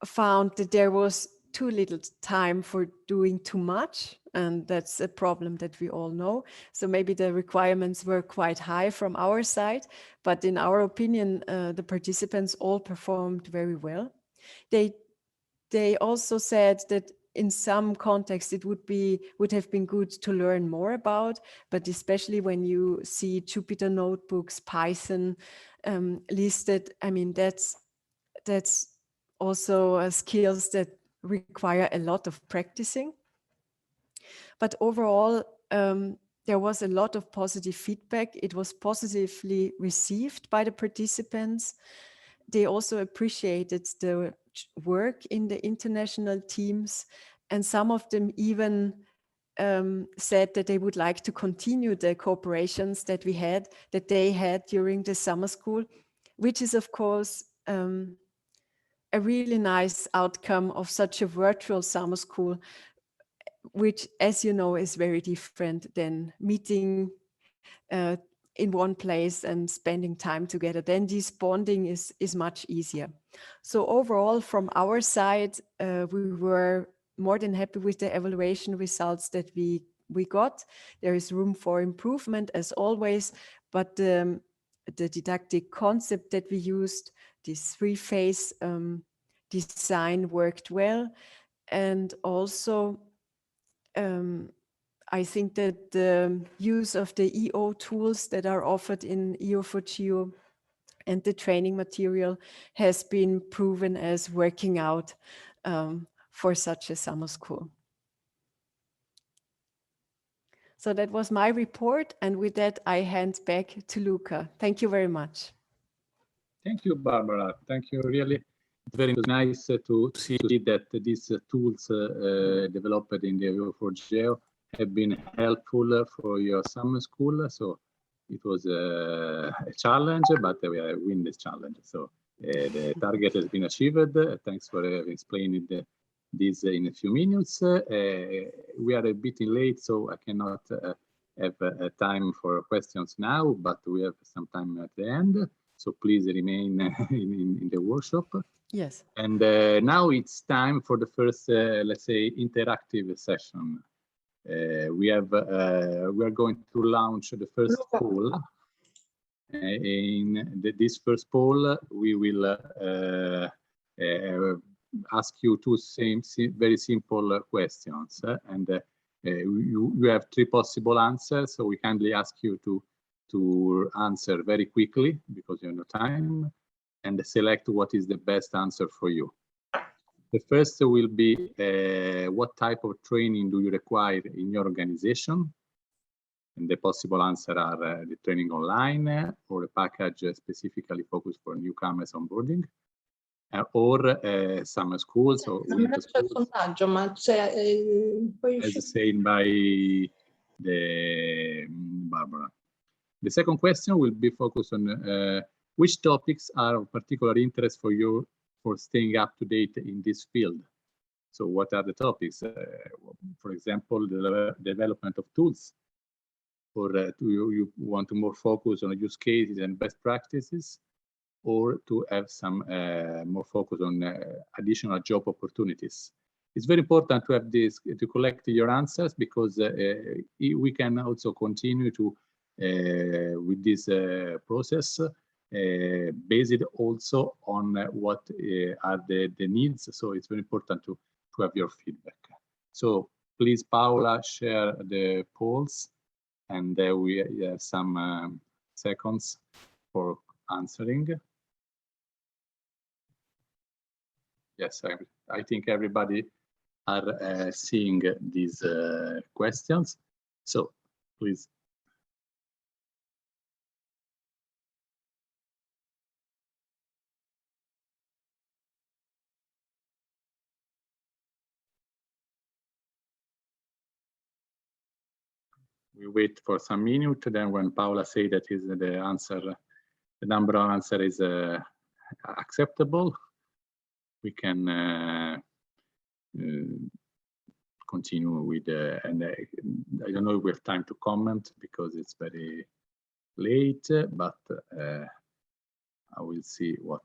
found that there was too little time for doing too much, and that's a problem that we all know. So maybe the requirements were quite high from our side, but in our opinion, the participants all performed very well. They also said that in some contexts it would have been good to learn more about, but especially when you see Jupyter notebooks, Python listed, I mean, that's also skills that require a lot of practicing. But overall, there was a lot of positive feedback. It was positively received by the participants. They also appreciated the work in the international teams, and some of them even said that they would like to continue the cooperations that they had during the summer school, which is of course a really nice outcome of such a virtual summer school, which, as you know, is very different than meeting in one place and spending time together. Then this bonding is much easier. So overall, from our side, we were more than happy with the evaluation results that we got. There is room for improvement as always, but the didactic concept that we used, this three-phase design, worked well. And also, I think that the use of the EO tools that are offered in EO4GEO and the training material has been proven as working out for such a summer school. So that was my report, and with that I hand back to Luca. Thank you very much. Thank you, Barbara. Thank you. Really very nice to see that these tools developed in the EO4GEO have been helpful for your summer school. So it was a challenge, but we are win this challenge. So the target has been achieved. Thanks for explaining this in a few minutes. We are a bit late, so I cannot have time for questions now, but we have some time at the end. So please remain in the workshop. Yes. And now it's time for the first, let's say, interactive session. We are going to launch the first poll. In this first poll, we will ask you two very simple questions, and you have three possible answers. So we kindly ask you to answer very quickly because you have no time, and select what is the best answer for you. The first will be what type of training do you require in your organization? And the possible answer are the training online or a package specifically focused for newcomers onboarding, or summer schools or winter schools, as said by Barbara. The second question will be focused on which topics are of particular interest for you for staying up to date in this field. So what are the topics? For example, the development of tools, or do you want to more focus on use cases and best practices, or to have some more focus on additional job opportunities? It's very important to have this, to collect your answers, because we can also continue to with this process based also on what are the needs. So it's very important to have your feedback. So please, Paula, share the polls, and we have some seconds for answering. Yes, I think everybody are seeing these questions. So please. We wait for some minutes. Then when Paola say that is the answer, the number of answer is acceptable, we can continue with and I don't know if we have time to comment because it's very late, but I will see what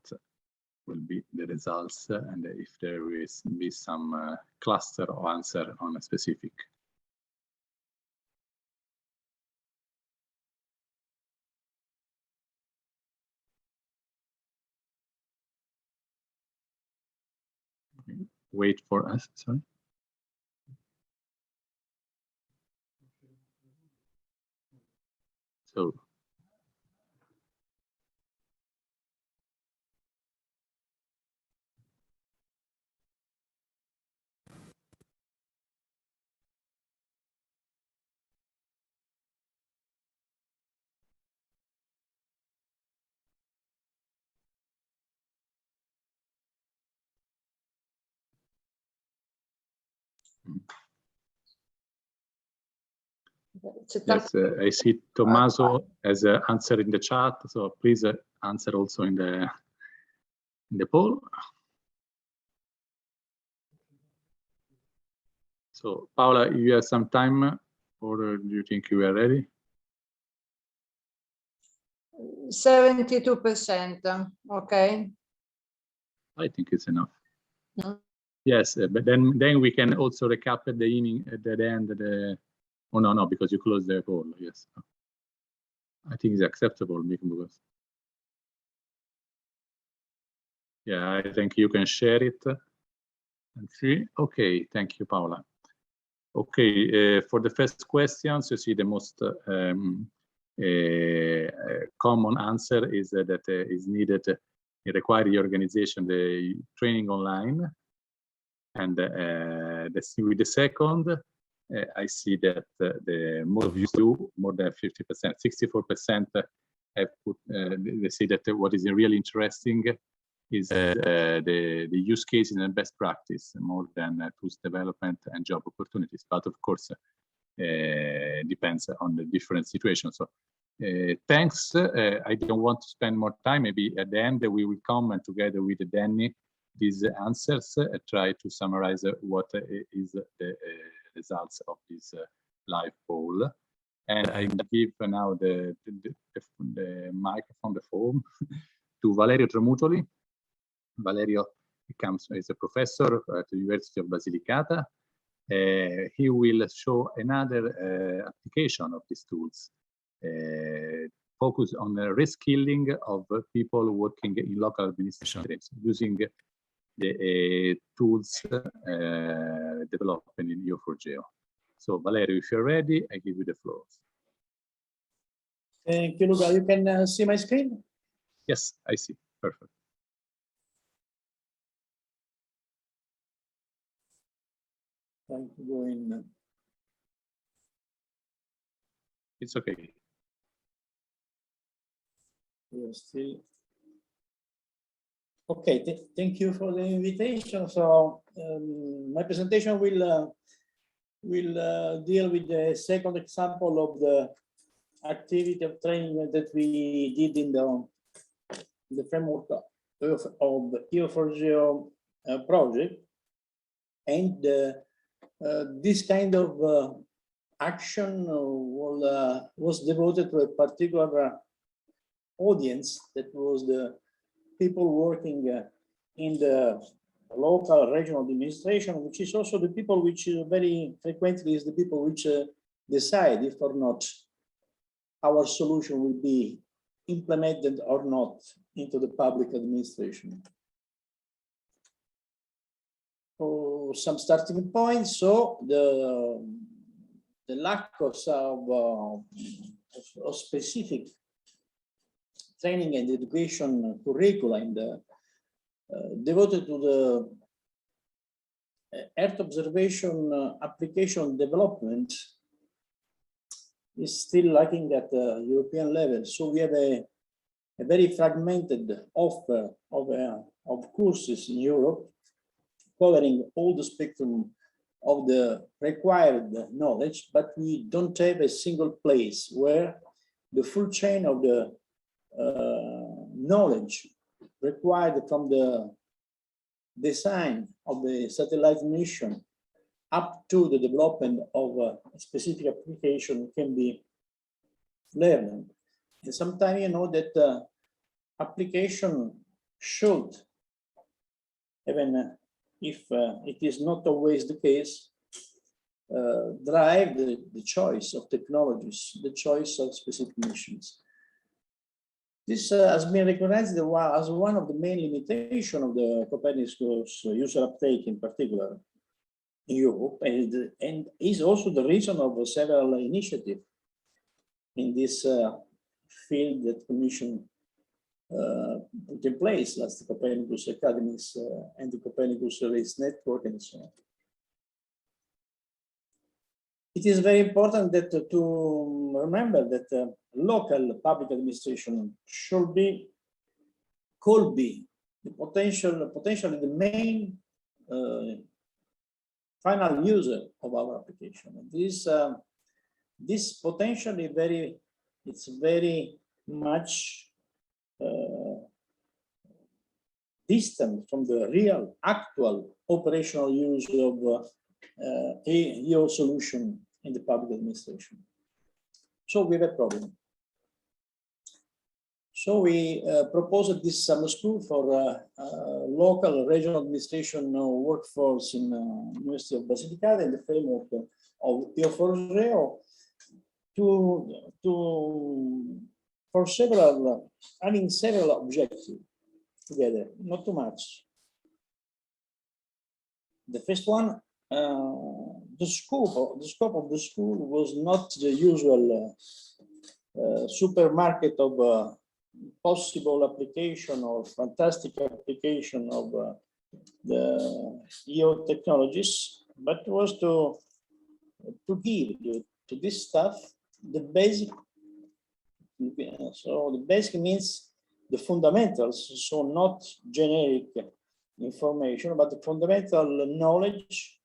will be the results and if there will be some cluster or answer on a specific. Wait for us, sorry. So. Yes, I see Tommaso has an answer in the chat, so please answer also in the poll. So Paola, you have some time, or do you think you are ready? 72%. Okay. I think it's enough. No? Yes, but then we can also recap at the evening at the end. Oh no, because you closed the poll. Yes, I think it's acceptable because. Yeah, I think you can share it and see. Okay, thank you, Paola. Okay, for the first questions, you see the most common answer is that is needed. It requires the organization, the training online, and with the second, I see that the most of you do more than 50%, 64% have put. They say that what is really interesting is the use cases and best practice more than tools development and job opportunities. But of course, depends on the different situations. So thanks. I don't want to spend more time. Maybe at the end we will comment together with Danny these answers, try to summarize what is the results of this live poll. And I give now the microphone, the phone, to Valerio Tramutoli. Valerio is a professor at the University of Basilicata. He will show another application of these tools, focus on the reskilling of people working in local administration using the tools developed in EO4GEO. So Valerio, if you're ready, I give you the floor. Thank you, Luca. You can see my screen? Yes, I see. Perfect. Trying to go in. It's okay. We're still. Okay, thank you for the invitation. So my presentation will deal with the second example of the activity of training that we did in the framework of the EO4GEO project. And this kind of action was devoted to a particular audience, that was the people working in the local regional administration, which is also the people which very frequently is the people which decide if or not our solution will be implemented or not into the public administration. So some starting points. So the lack of specific training and education curricula in the devoted to the Earth observation application development is still lacking at the European level. So we have a very fragmented offer of courses in Europe, covering all the spectrum of the required knowledge, but we don't have a single place where the full chain of the knowledge required from the design of the satellite mission up to the development of a specific application can be learned. And sometimes you know that application should, even if it is not always the case, drive the choice of technologies, the choice of specific missions. This has been recognized as one of the main limitations of the Copernicus user uptake in particular in Europe, and is also the reason of several initiatives in this field that Commission put in place, like the Copernicus Academies and the Copernicus Race Network and so on. It is very important that to remember that local public administration could be the potentially the main final user of our application. And this potentially it's very much distant from the real actual operational use of EO solution in the public administration. So we have a problem. So we proposed this summer school for local regional administration workforce in University of Basilicata in the framework of EO4GEO for several, having several objectives together, not too much. The first one, the scope of the school was not the usual supermarket of possible application or fantastic application of the EO technologies, but was to give to this stuff the basic. So the basic means the fundamentals, so not generic information, but the fundamental knowledge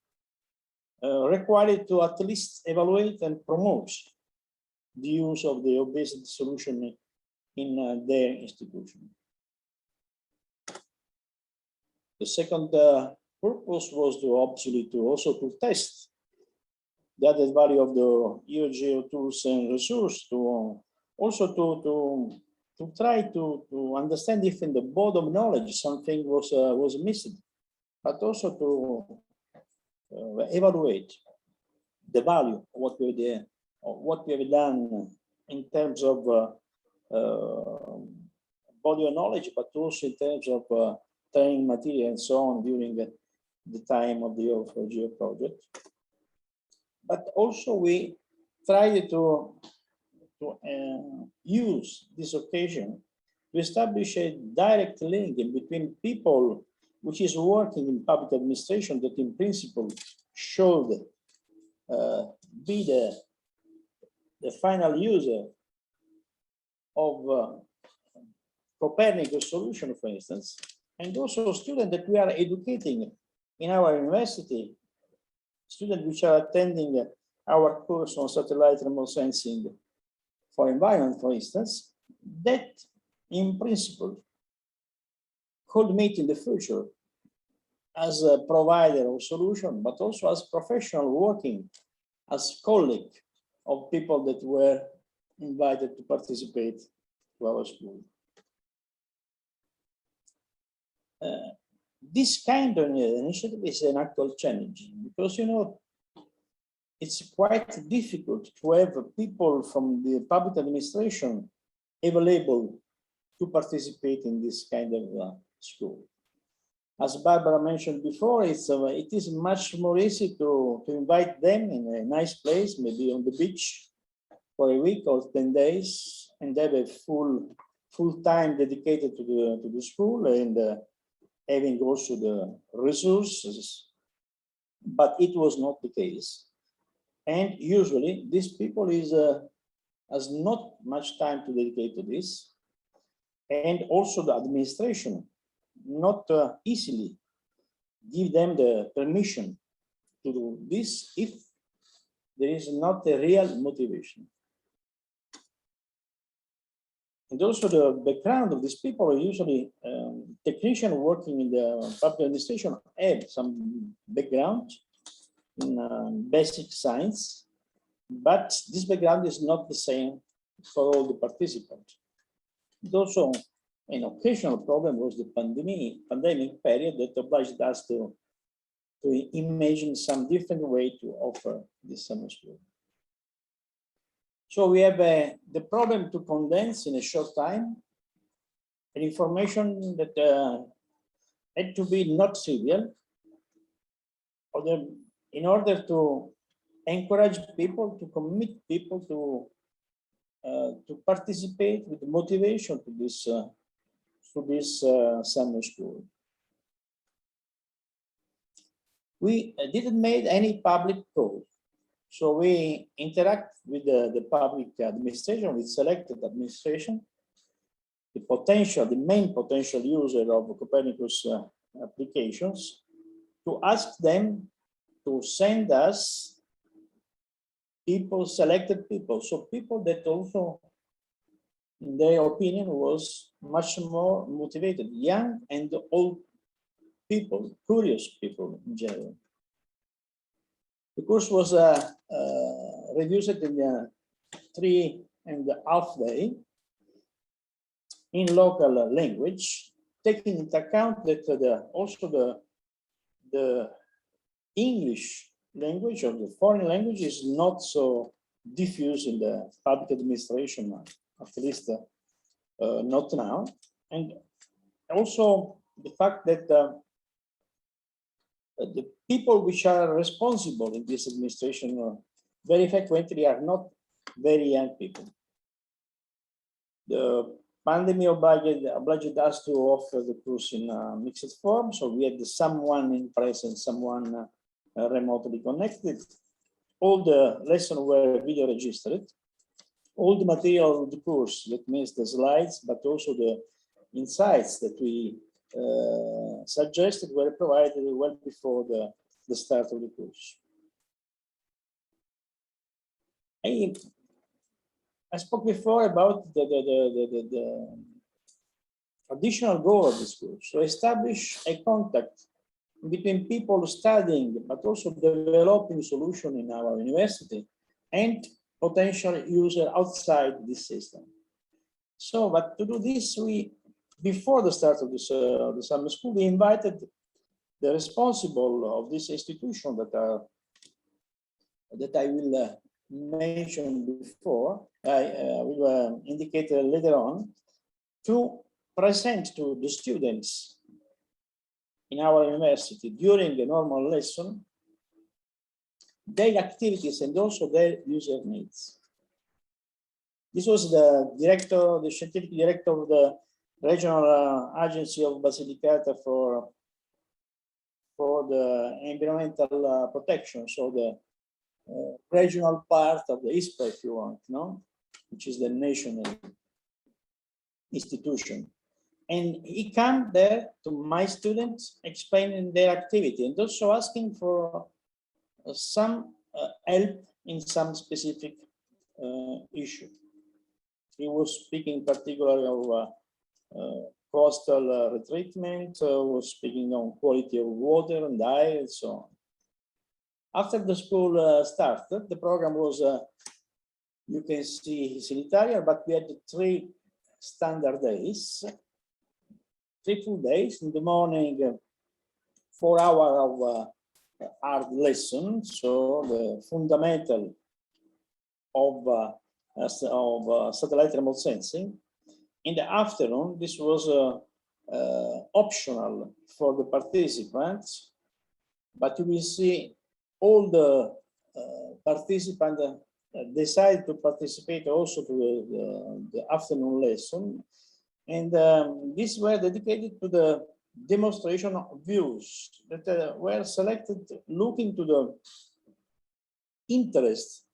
required to at least evaluate and promote the use of the obesity solution in their institution. The second purpose was to obviously to test the added value of the EO4GEO tools and resources, to also to try to understand if in the body of knowledge something was missing, but also to evaluate the value of what we have done in terms of body of knowledge, but also in terms of training material and so on during the time of the EO4GEO project. But also we tried to use this occasion to establish a direct link between people which is working in public administration that in principle should be the final user of Copernicus solution, for instance, and also students that we are educating in our university, students which are attending our course on satellite remote sensing for environment, for instance, that in principle could meet in the future as a provider of solution, but also as professional working as colleague of people that were invited to participate to our school. This kind of initiative is an actual challenge because, you know, it's quite difficult to have people from the public administration available to participate in this kind of school. As Barbara mentioned before, it is much more easy to invite them in a nice place, maybe on the beach for a week or 10 days, and have a full time dedicated to the school and having also the resources. But it was not the case. And usually these people has not much time to dedicate to this, and also the administration not easily give them the permission to do this if there is not a real motivation. And also the background of these people are usually technicians working in the public administration have some background in basic science, but this background is not the same for all the participants. And also an occasional problem was the pandemic period that obliged us to imagine some different way to offer this summer school. So we have the problem to condense in a short time an information that had to be not trivial, in order to encourage people, to commit people to participate with motivation to this summer school. We didn't make any public call. So we interact with the public administration, with selected administration, the main potential user of Copernicus applications, to ask them to send us people, selected people. So people that also, in their opinion, was much more motivated, young and old people, curious people in general. The course was reduced in 3.5 days in local language, taking into account that also the English language or the foreign language is not so diffuse in the public administration, at least not now. And also the fact that the people which are responsible in this administration very frequently are not very young people. The pandemic obliged us to offer the course in a mixed form, so we had someone in presence, someone remotely connected. All the lessons were video registered. All the material of the course, that means the slides, but also the insights that we suggested, were provided well before the start of the course. I spoke before about the additional goal of this course, to establish a contact between people studying, but also developing solution in our university, and potential user outside this system. So, but to do this, before the start of the summer school, we invited the responsible of this institution that I will mention before, I will indicate later on, to present to the students in our university during the normal lesson their activities and also their user needs. This was the director, the scientific director of the regional agency of Basilicata for the environmental protection, so the regional part of the ISPRA, if you want, no, which is the national institution. And he came there to my students, explaining their activity and also asking for some help in some specific issue. He was speaking particularly of coastal retreatment, was speaking on quality of water and air and so on. After the school started, the program was, you can see it's in Italian, but we had 3 standard days, 3 full days. In the morning, 4 hours of hard lesson, so the fundamental of satellite remote sensing. In the afternoon, this was optional for the participants, but you will see all the participants decide to participate also to the afternoon lesson. And these were dedicated to the demonstration of views that were selected looking to the interest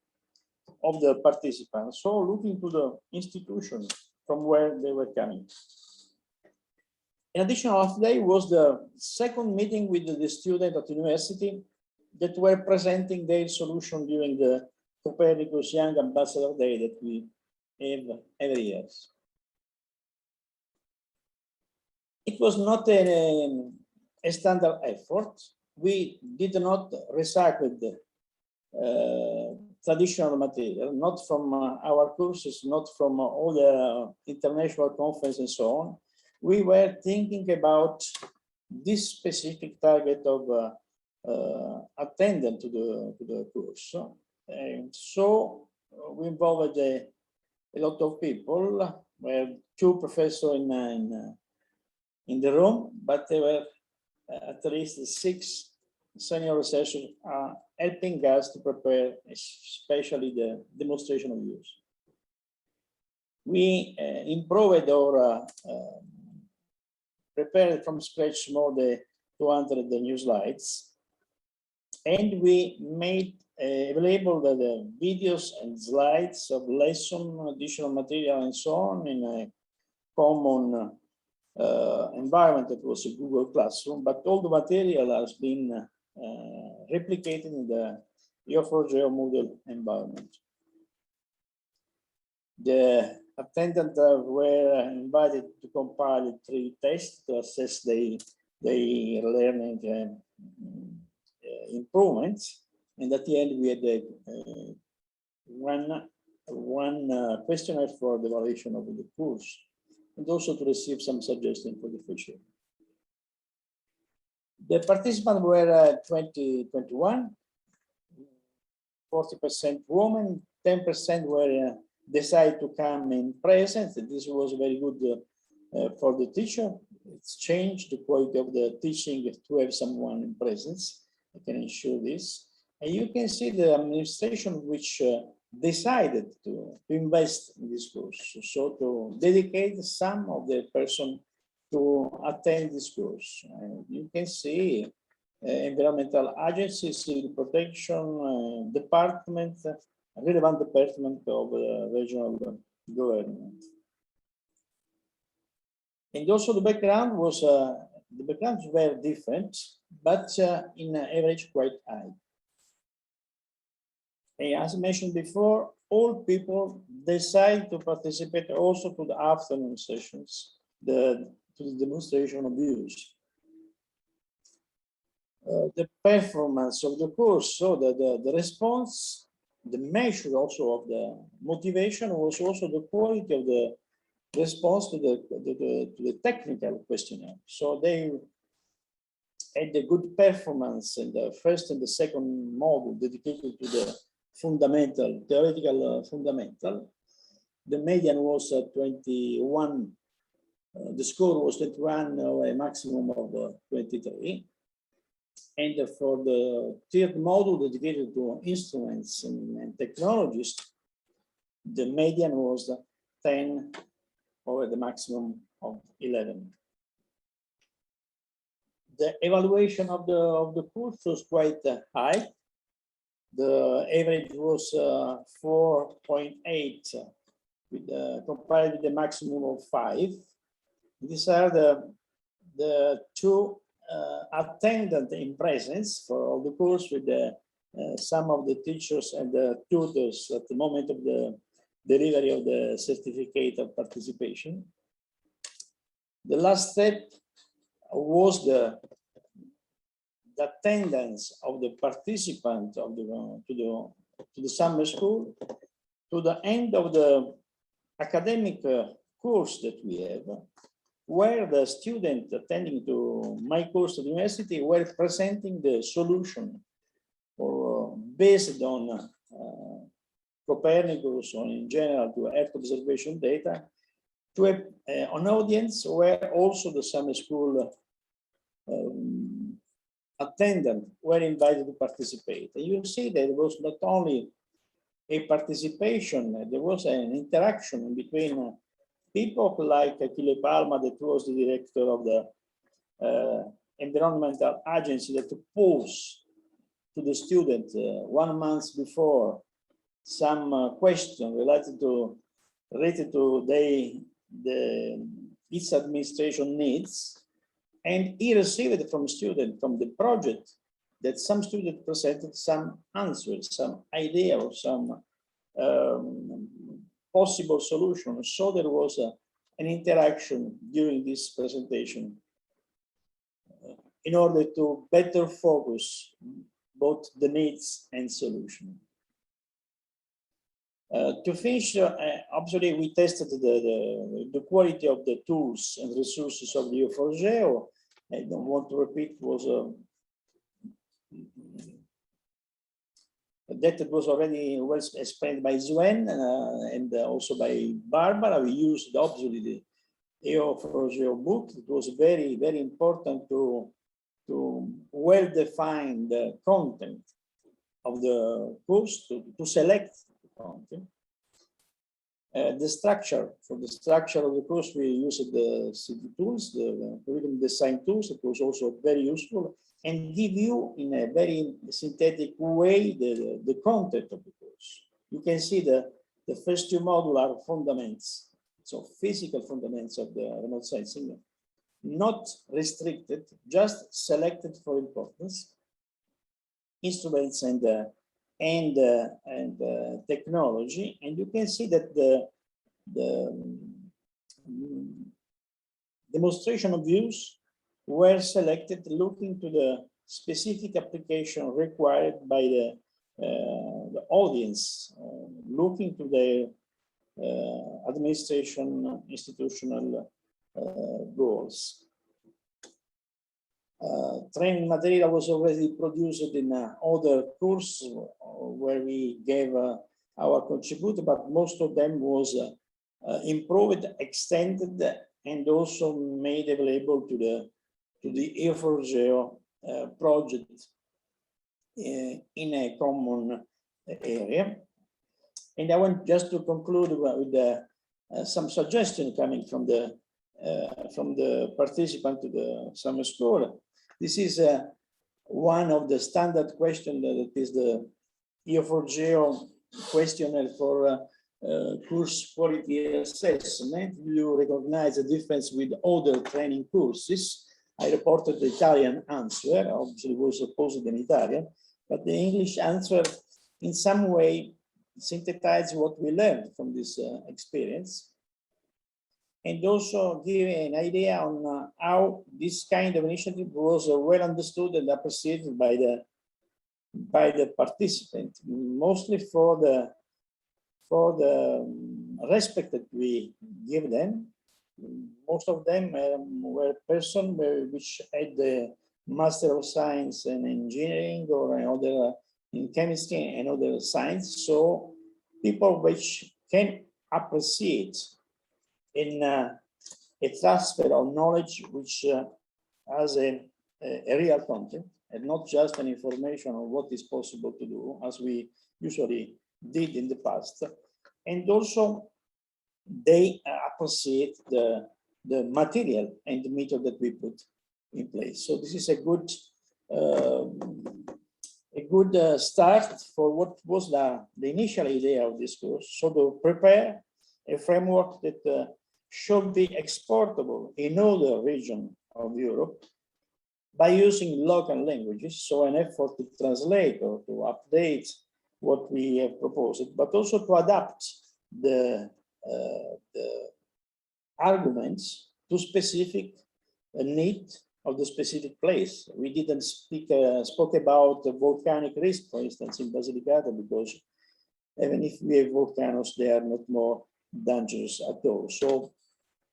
of the participants. So looking to the institution from where they were coming. In addition, last day was the second meeting with the students at the university that were presenting their solution during the Copernicus Young Ambassador Day that we have every year. It was not a standard effort. We did not recycle the traditional material, not from our courses, not from all the international conferences and so on. We were thinking about this specific target of attendant to the course. And so we involved a lot of people. We had 2 professors in the room, but there were at least 6 senior researchers helping us to prepare, especially the demonstration of use. We improved or prepared from scratch more than 200 new slides, and we made available the videos and slides of lesson, additional material, and so on in a common environment that was a Google Classroom, but all the material has been replicated in the EO4GEO Moodle environment. The attendants were invited to compile 3 tests to assess their learning improvements, and at the end we had one questionnaire for the evaluation of the course, and also to receive some suggestions for the future. The participants were 2021, 40% women, 10% were decided to come in presence. This was very good for the teacher. It's changed the quality of the teaching to have someone in presence. I can ensure this. And you can see the administration which decided to invest in this course. So to dedicate some of the person to attend this course. And you can see environmental agencies, civil protection, department, relevant department of regional government. And also the background was, the backgrounds were different, but in average quite high. And as I mentioned before, all people decide to participate also to the afternoon sessions, to the demonstration of views. The performance of the course, so the response, the measure also of the motivation was also the quality of the response to the technical questionnaire. So they had a good performance in the first and the second module dedicated to the fundamental, theoretical fundamental. The median was 21, the score was 21, a maximum of 23. And for the third module dedicated to instruments and technologies, the median was 10 over the maximum of 11. The evaluation of the course was quite high. The average was 4.8 compared with the maximum of 5. These are the 2 attendants in presence for all the course with some of the teachers and the tutors at the moment of the delivery of the certificate of participation. The last step was the attendance of the participant of to the summer school to the end of the academic course that we have, where the student attending to my course at the university were presenting the solution or based on Copernicus or in general to Earth observation data to an audience where also the summer school attendants were invited to participate. And you see that it was not only a participation, there was an interaction between people like Achille Palma, that was the director of the environmental agency, that proposed to the student 1 month before some question related to its administration needs, and he received from student from the project that some student presented some answers, some idea or some possible solutions. So there was an interaction during this presentation in order to better focus both the needs and solution. To finish, obviously we tested the quality of the tools and resources of the EO4GEO. I don't want to repeat, that was already well explained by Sven and also by Barbara. We used obviously the EO4GEO book. It was very, very important to well define the content of the course, to select the content. The structure, for the structure of the course, we used the CD tools, the curriculum design tools. It was also very useful and give you in a very synthetic way the content of the course. You can see the first two modules are fundamentals, so physical fundamentals of the remote sensing, not restricted, just selected for importance, instruments and technology. And you can see that the demonstration of views were selected looking to the specific application required by the audience, looking to the administration institutional goals. Training material was already produced in other courses where we gave our contribution, but most of them was improved, extended, and also made available to the EO4GEO project in a common area. And I want just to conclude with some suggestion coming from the participant to the summer school. This is one of the standard questions that is the EO4GEO questionnaire for course quality assessment. You recognize the difference with other training courses. I reported the Italian answer, obviously was supposed in Italian, but the English answer in some way synthesized what we learned from this experience, and also give an idea on how this kind of initiative was well understood and appreciated by the participant, mostly for the respect that we give them. Most of them were persons which had the Master of Science in Engineering or other in chemistry and other science. So people which can appreciate in a transfer of knowledge which has a real content and not just an information on what is possible to do, as we usually did in the past. And also they appreciate the material and the method that we put in place. So this is a good start for what was the initial idea of this course. So to prepare a framework that should be exportable in other regions of Europe by using local languages. So an effort to translate or to update what we have proposed, but also to adapt the arguments to specific need of the specific place. We didn't spoke about the volcanic risk, for instance, in Basilicata, because even if we have volcanoes, they are not more dangerous at all. So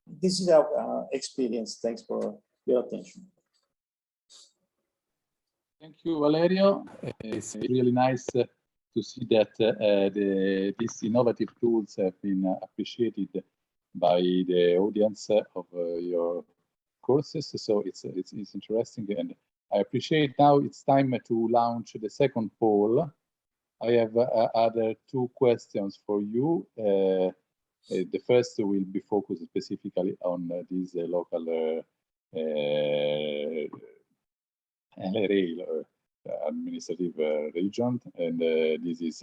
this is our experience. Thanks for your attention. Thank you, Valerio. It's really nice to see that these innovative tools have been appreciated by the audience of your courses. So it's interesting, and I appreciate. Now it's time to launch the second poll. I have other two questions for you. The first will be focused specifically on this local LRA, administrative region, and this is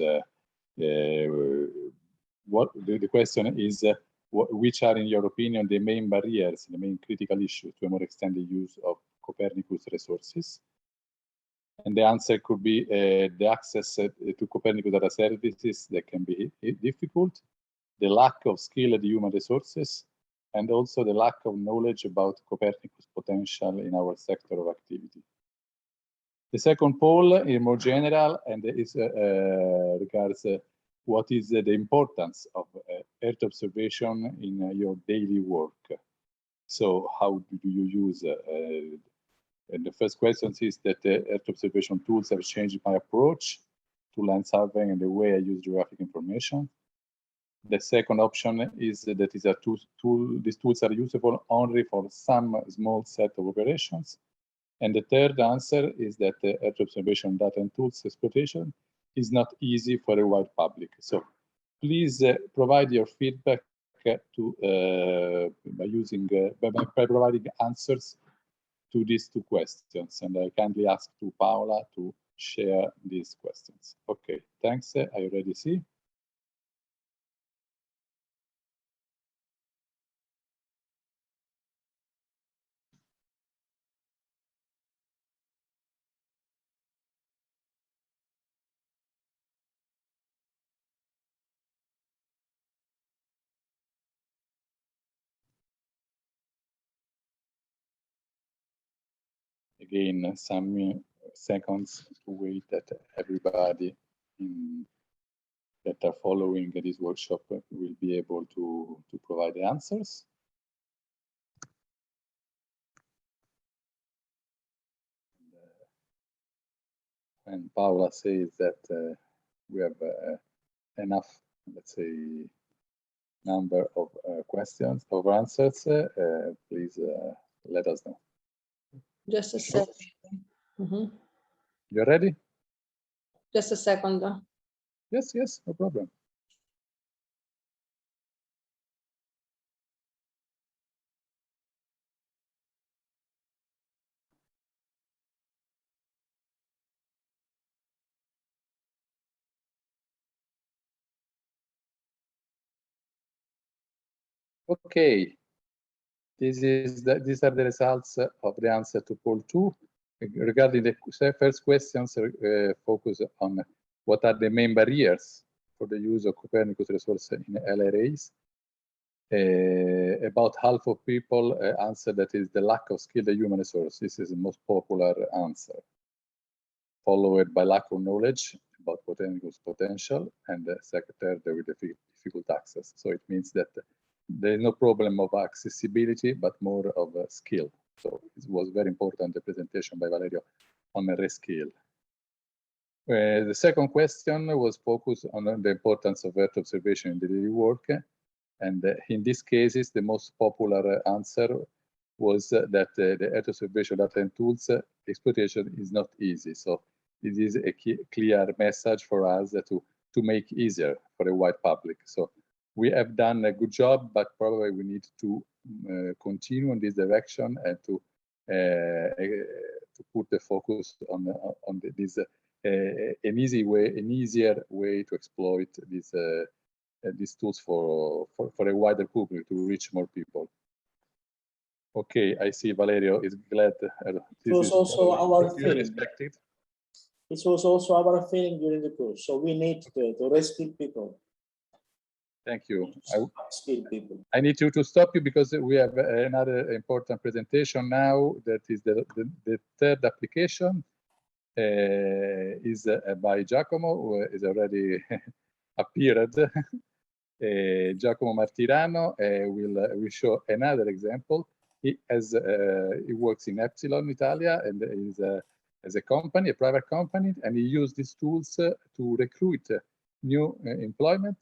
what the question is, which are, in your opinion, the main barriers, the main critical issues to a more extended use of Copernicus resources? And the answer could be the access to Copernicus data services that can be difficult, the lack of skilled human resources, and also the lack of knowledge about Copernicus potential in our sector of activity. The second poll is more general and is regards what is the importance of Earth observation in your daily work. So how do you use and the first question is that Earth observation tools have changed my approach to land surveying and the way I use geographic information. The second option is that these tools are usable only for some small set of operations. And the third answer is that Earth observation data and tools exploitation is not easy for a wide public. So please provide your feedback by providing answers to these two questions. And I kindly ask to Paola to share these questions. Okay, thanks. I already see. Again, some seconds to wait that everybody that are following this workshop will be able to provide the answers. And Paola says that we have enough, let's say, number of questions, of answers. Please let us know. Just a second. You're ready? Just a second. Yes, yes, no problem. Okay, these are the results of the answer to poll 2. Regarding the first questions, focus on what are the main barriers for the use of Copernicus resources in LRAs. About half of people answer that is the lack of skilled human resources. This is the most popular answer, followed by lack of knowledge about Copernicus potential, and the second with difficult access. So it means that there is no problem of accessibility, but more of skill. So it was very important, the presentation by Valerio on the reskill. The second question was focused on the importance of Earth observation in daily work. And in these cases, the most popular answer was that the Earth observation data and tools exploitation is not easy. So it is a clear message for us to make easier for the wide public. So we have done a good job, but probably we need to continue in this direction and to put the focus on this an easier way to exploit these tools for a wider public, to reach more people. Okay, I see Valerio is glad. It was also our feeling. Expected. It was also our feeling during the course. So we need to reskill people. Thank you. I need you to stop you because we have another important presentation now. That is the third application is by Giacomo, who is already appeared. Giacomo Martirano will show another example. He works in Epsilon Italia and is as a company, a private company, and he used these tools to recruit new employment.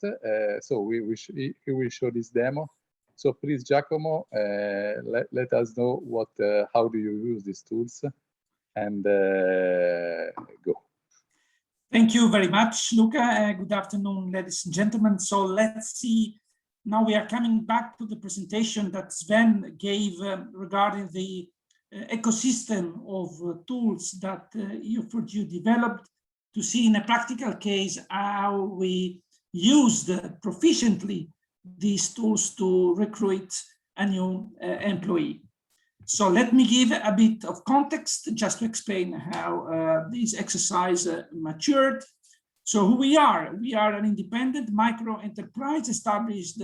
So he will show this demo. So please, Giacomo, let us know how do you use these tools, and go. Thank you very much, Luca. Good afternoon, ladies and gentlemen. So let's see. Now we are coming back to the presentation that Sven gave regarding the ecosystem of tools that EO4GEO developed, to see in a practical case how we used proficiently these tools to recruit a new employee. So let me give a bit of context just to explain how this exercise matured. So who we are an independent micro enterprise established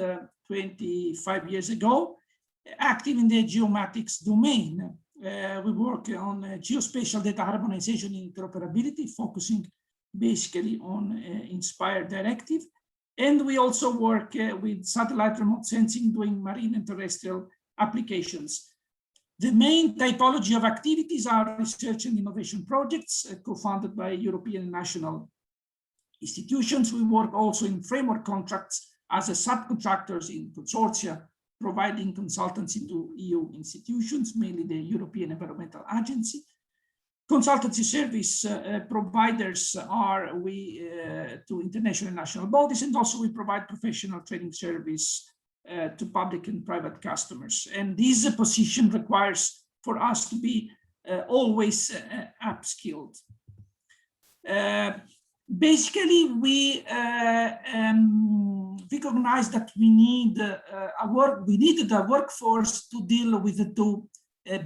25 years ago, active in the geomatics domain. We work on geospatial data harmonization and interoperability, focusing basically on ISPRA directive. And we also work with satellite remote sensing, doing marine and terrestrial applications. The main typology of activities are research and innovation projects co-funded by European and national institutions. We work also in framework contracts as a subcontractors in consortia, providing consultancy to EU institutions, mainly the European Environmental Agency. Consultancy service providers are we to international and national bodies, and also we provide professional training service to public and private customers. And this position requires for us to be always upskilled. Basically, we recognize that we needed a workforce to deal with the two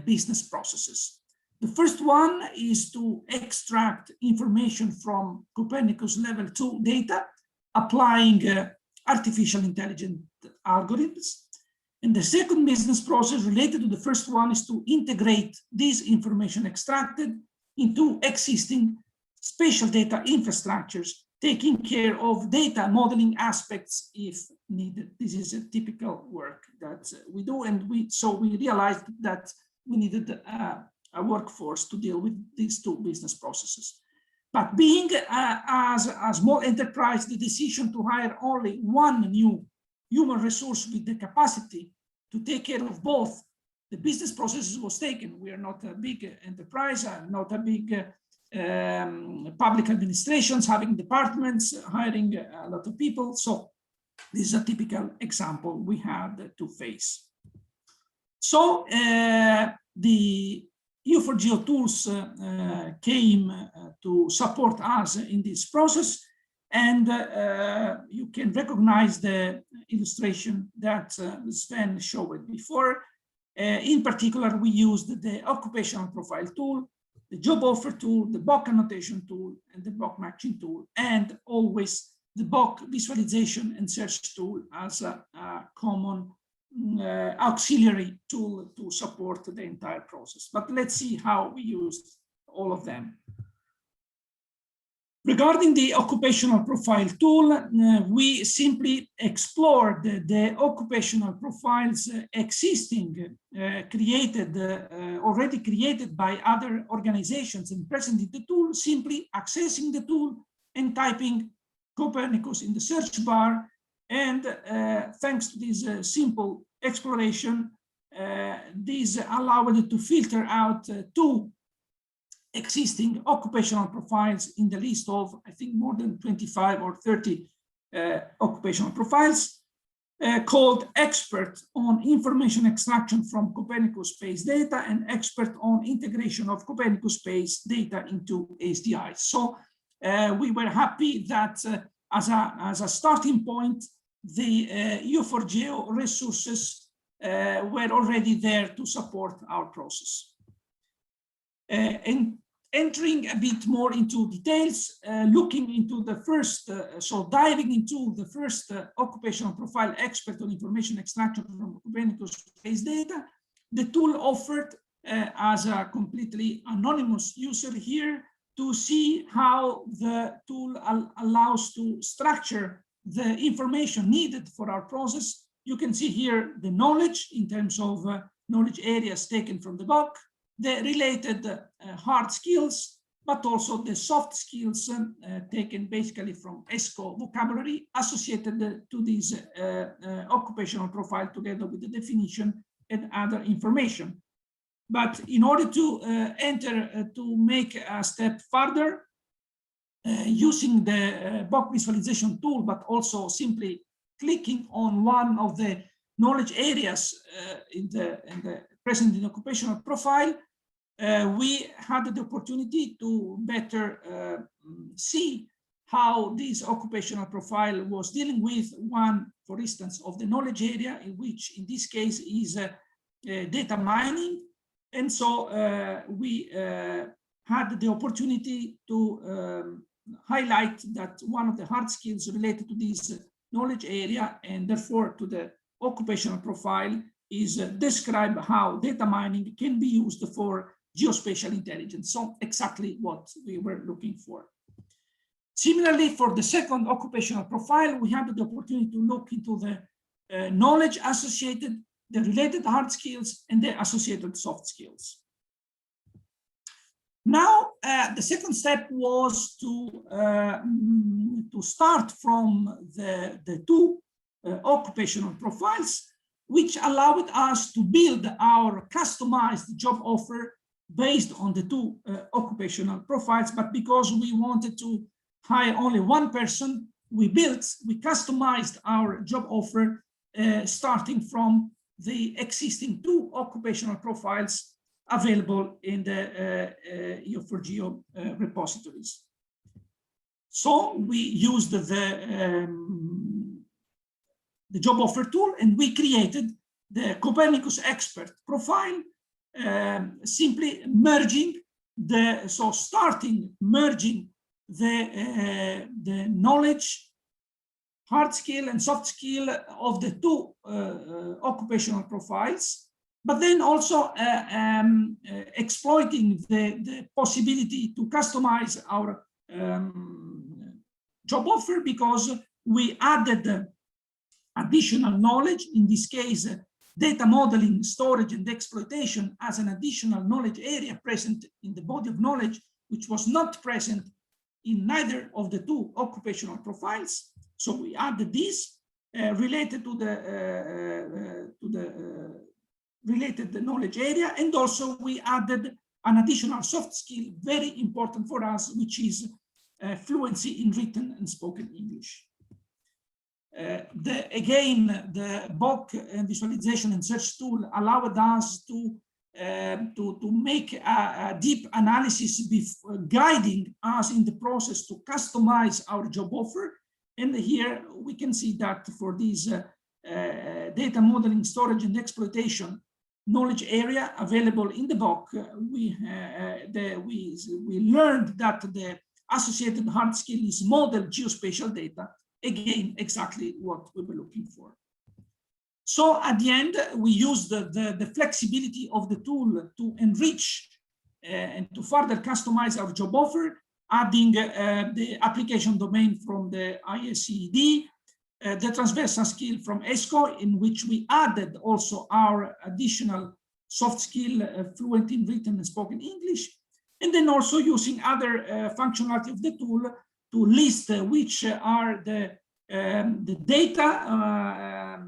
business processes. The first one is to extract information from Copernicus level 2 data, applying artificial intelligence algorithms. And the second business process related to the first one is to integrate this information extracted into existing spatial data infrastructures, taking care of data modeling aspects if needed. This is a typical work that we do, and we realized that we needed a workforce to deal with these two business processes. But being a small enterprise, the decision to hire only one new human resource with the capacity to take care of both the business processes was taken. We are not a big enterprise, not a big public administrations having departments, hiring a lot of people. So this is a typical example we had to face. So the EO4GEO Tools came to support us in this process, and you can recognize the illustration that Sven showed before. In particular, we used the occupational profile tool, the job offer tool, the BOK annotation tool, and the BOK matching tool, and always the BOK visualization and search tool as a common auxiliary tool to support the entire process. But let's see how we used all of them. Regarding the occupational profile tool, we simply explored the occupational profiles existing, already created by other organizations and present in the tool, simply accessing the tool and typing Copernicus in the search bar. And thanks to this simple exploration, this allowed to filter out two existing occupational profiles in the list of, I think, more than 25 or 30 occupational profiles, called expert on information extraction from Copernicus space data and expert on integration of Copernicus space data into HDI. So we were happy that as a starting point, the EO4GEO resources were already there to support our process. And entering a bit more into details, looking into the first, diving into the first occupational profile expert on information extraction from Copernicus space data, the tool offered as a completely anonymous user here to see how the tool allows to structure the information needed for our process. You can see here the knowledge in terms of knowledge areas taken from the BOK, the related hard skills, but also the soft skills taken basically from ESCO vocabulary associated to this occupational profile together with the definition and other information. But in order to enter to make a step further, using the BOK visualization tool, but also simply clicking on one of the knowledge areas present in the occupational profile, we had the opportunity to better see how this occupational profile was dealing with one, for instance, of the knowledge area, in which in this case is data mining. And so we had the opportunity to highlight that one of the hard skills related to this knowledge area and therefore to the occupational profile is describe how data mining can be used for geospatial intelligence. So exactly what we were looking for. Similarly, for the second occupational profile, we had the opportunity to look into the knowledge associated, the related hard skills, and the associated soft skills. Now, the second step was to start from the two occupational profiles, which allowed us to build our customized job offer based on the two occupational profiles. But because we wanted to hire only one person, we customized our job offer starting from the existing two occupational profiles available in the EO4GEO repositories. So we used the job offer tool, and we created the Copernicus expert profile, simply merging merging the knowledge, hard skill and soft skill of the two occupational profiles, but then also exploiting the possibility to customize our job offer, because we added additional knowledge, in this case, data modeling, storage, and exploitation as an additional knowledge area present in the body of knowledge, which was not present in neither of the two occupational profiles. So we added this related to the related knowledge area, and also we added an additional soft skill, very important for us, which is fluency in written and spoken English. Again, the BOK visualization and search tool allowed us to make a deep analysis, guiding us in the process to customize our job offer. And here we can see that for this data modeling, storage, and exploitation knowledge area available in the BOK, we learned that the associated hard skill is model geospatial data. Again, exactly what we were looking for. So at the end, we used the flexibility of the tool to enrich and to further customize our job offer, adding the application domain from the ISED, the transversal skill from ESCO, in which we added also our additional soft skill, fluent in written and spoken English, and then also using other functionality of the tool to list which are the data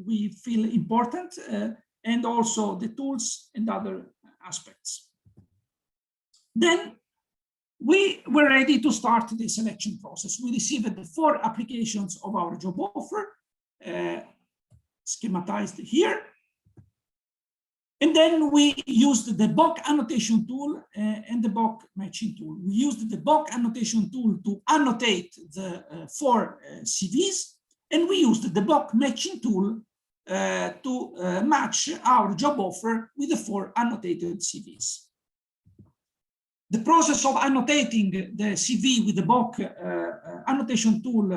we feel important, and also the tools and other aspects. Then we were ready to start the selection process. We received the 4 applications of our job offer, schematized here. And then we used the BOK annotation tool and the BOK matching tool. We used the BOK annotation tool to annotate the 4 CVs, and we used the BOK matching tool to match our job offer with the 4 annotated CVs. The process of annotating the CV with the BOK annotation tool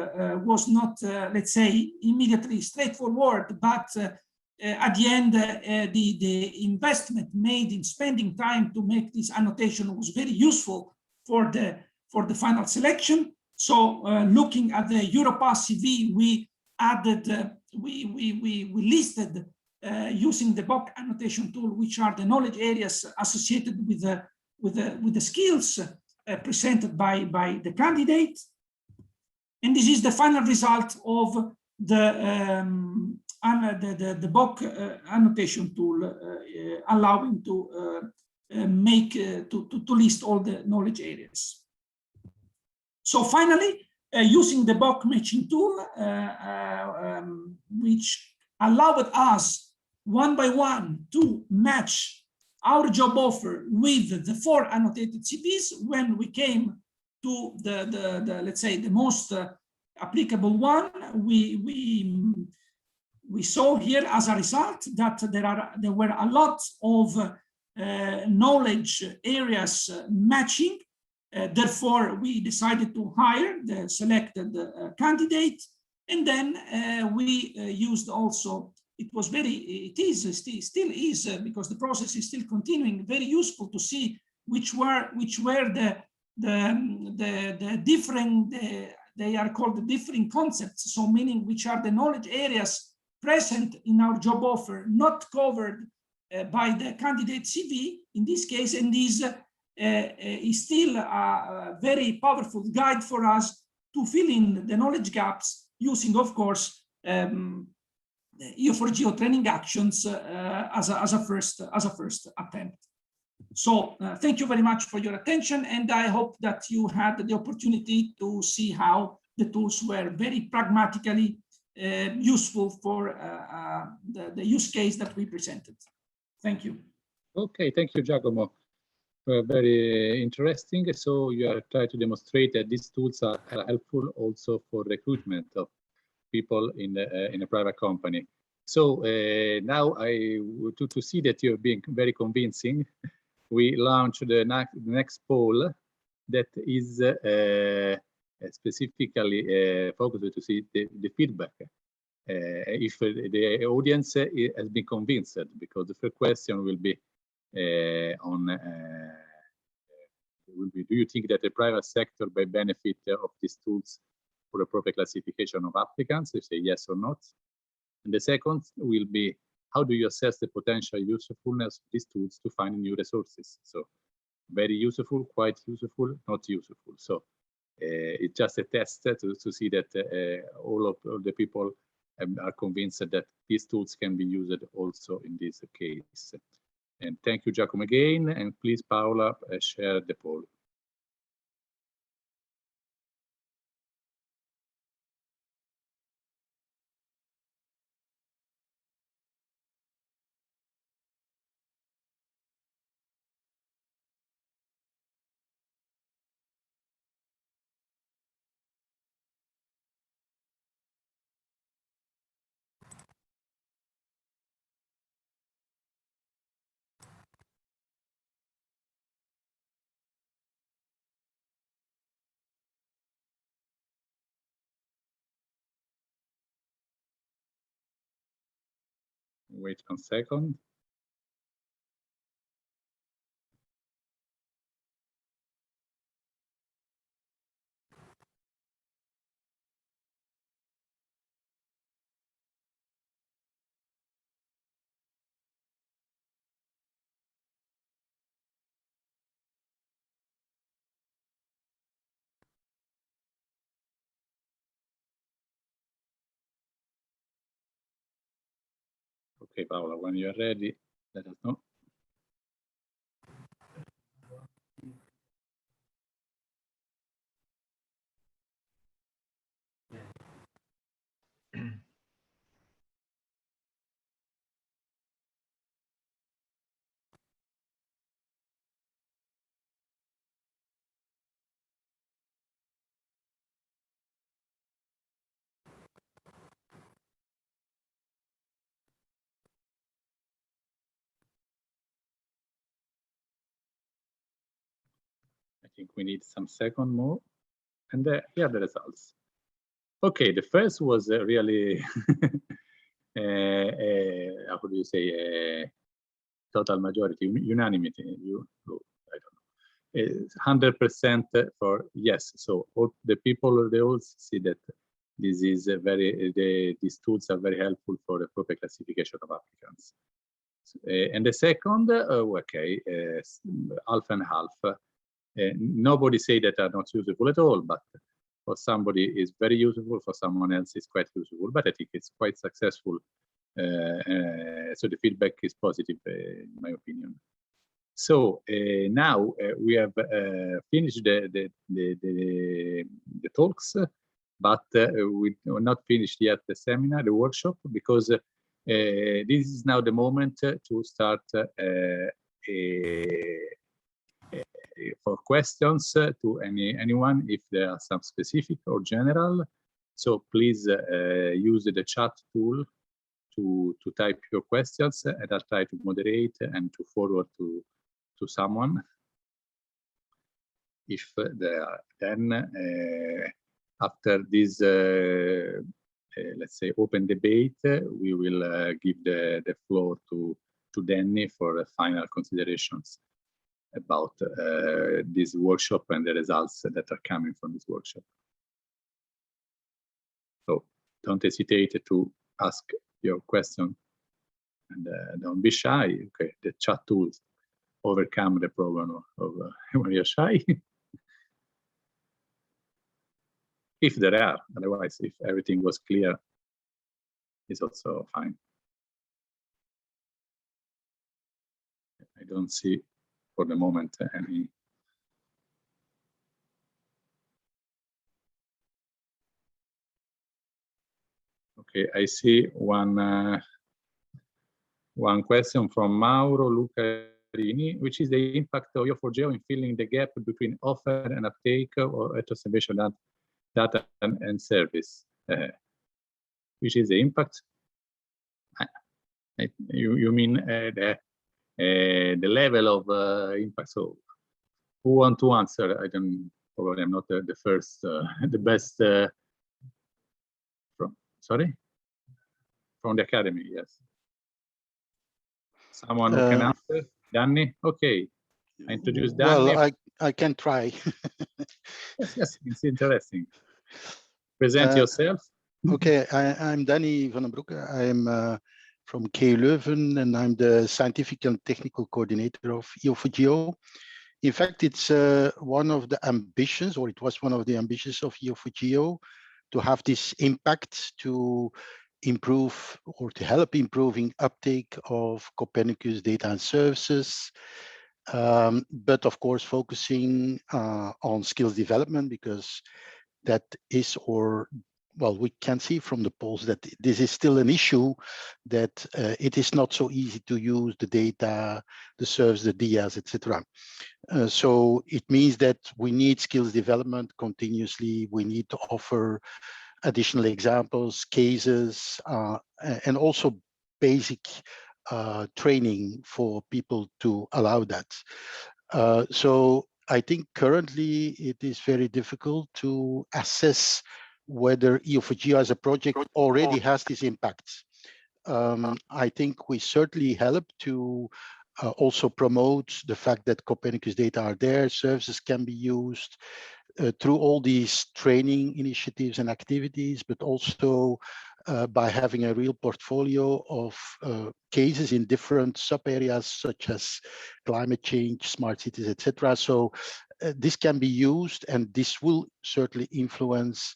was not, let's say, immediately straightforward, but at the end, the investment made in spending time to make this annotation was very useful for the final selection. So looking at the Europass CV, we added, we listed using the BOK annotation tool, which are the knowledge areas associated with the skills presented by the candidate. And this is the final result of the BOK annotation tool, allowing to to list all the knowledge areas. So finally, using the BOK matching tool, which allowed us one by one to match our job offer with the 4 annotated CVs. When we came to the let's say the most applicable one, we saw here as a result that there were a lot of knowledge areas matching. Therefore, we decided to hire the selected candidate, and then we used also. It still is because the process is still continuing. Very useful to see which were the different. They are called the differing concepts. So meaning which are the knowledge areas present in our job offer, not covered by the candidate CV in this case, and this is still a very powerful guide for us to fill in the knowledge gaps using, of course, EO4GEO training actions as a first attempt. So thank you very much for your attention, and I hope that you had the opportunity to see how the tools were very pragmatically useful for the use case that we presented. Thank you. Okay, thank you, Giacomo. Very interesting. So you are trying to demonstrate that these tools are helpful also for recruitment of people in a private company. So now to see that you're being very convincing, we launched the next poll that is specifically focused to see the feedback. If the audience has been convinced, because the first question will be do you think that the private sector may benefit of these tools for the proper classification of applicants? You say yes or not. And the second will be, how do you assess the potential usefulness of these tools to find new resources? So very useful, quite useful, not useful. So it's just a test to see that all of the people are convinced that these tools can be used also in this case. And thank you, Giacomo, again. And please, Paola, share the poll. Wait 1 second. Okay, Paola, when you're ready, let us know. I think we need some second more. And here are the results. Okay, the first was really, how do you say, total majority, unanimity. I don't know, 100% for yes. So all the people, they all see that this is these tools are very helpful for the proper classification of applicants. And the second, okay, half and half. Nobody say that are not useful at all, but for somebody is very useful, for someone else is quite useful, but I think it's quite successful. So the feedback is positive, in my opinion. So now we have finished the talks, but we are not finished yet the seminar, the workshop, because this is now the moment to start for questions to anyone if there are some specific or general. So please use the chat tool to type your questions, and I'll try to moderate and to forward to someone. If there are, then after this, let's say, open debate, we will give the floor to Danny for final considerations about this workshop and the results that are coming from this workshop. So don't hesitate to ask your question, and don't be shy. Okay, the chat tools overcome the problem of when you're shy. If there are, otherwise, if everything was clear, it's also fine. I don't see for the moment any. Okay, I see one question from Mauro Lucarini, which is the impact of EO4GEO in filling the gap between offer and uptake or Earth observation data and service. Which is the impact? You mean the level of impact? So who want to answer? I don't. Probably I'm not the first, the best. Sorry? From the academy, yes. Someone who can answer? Danny? Okay. I introduce Danny. Well, I can try. Yes, it's interesting. Present yourself. Okay, I'm Danny van den Broeke. I'm from KU Leuven, and I'm the scientific and technical coordinator of EO4GEO. In fact, it's one of the ambitions, or it was one of the ambitions of EO4GEO, to have this impact to improve or to help improving uptake of Copernicus data and services, but of course focusing on skills development, because that is, or well, we can see from the polls that this is still an issue, that it is not so easy to use the data, the service, the DIAs, etc. So it means that we need skills development continuously. We need to offer additional examples, cases, and also basic training for people to allow that. So I think currently it is very difficult to assess whether EO4GEO as a project already has this impact. I think we certainly help to also promote the fact that Copernicus data are there, services can be used through all these training initiatives and activities, but also by having a real portfolio of cases in different sub areas such as climate change, smart cities, etc. So this can be used, and this will certainly influence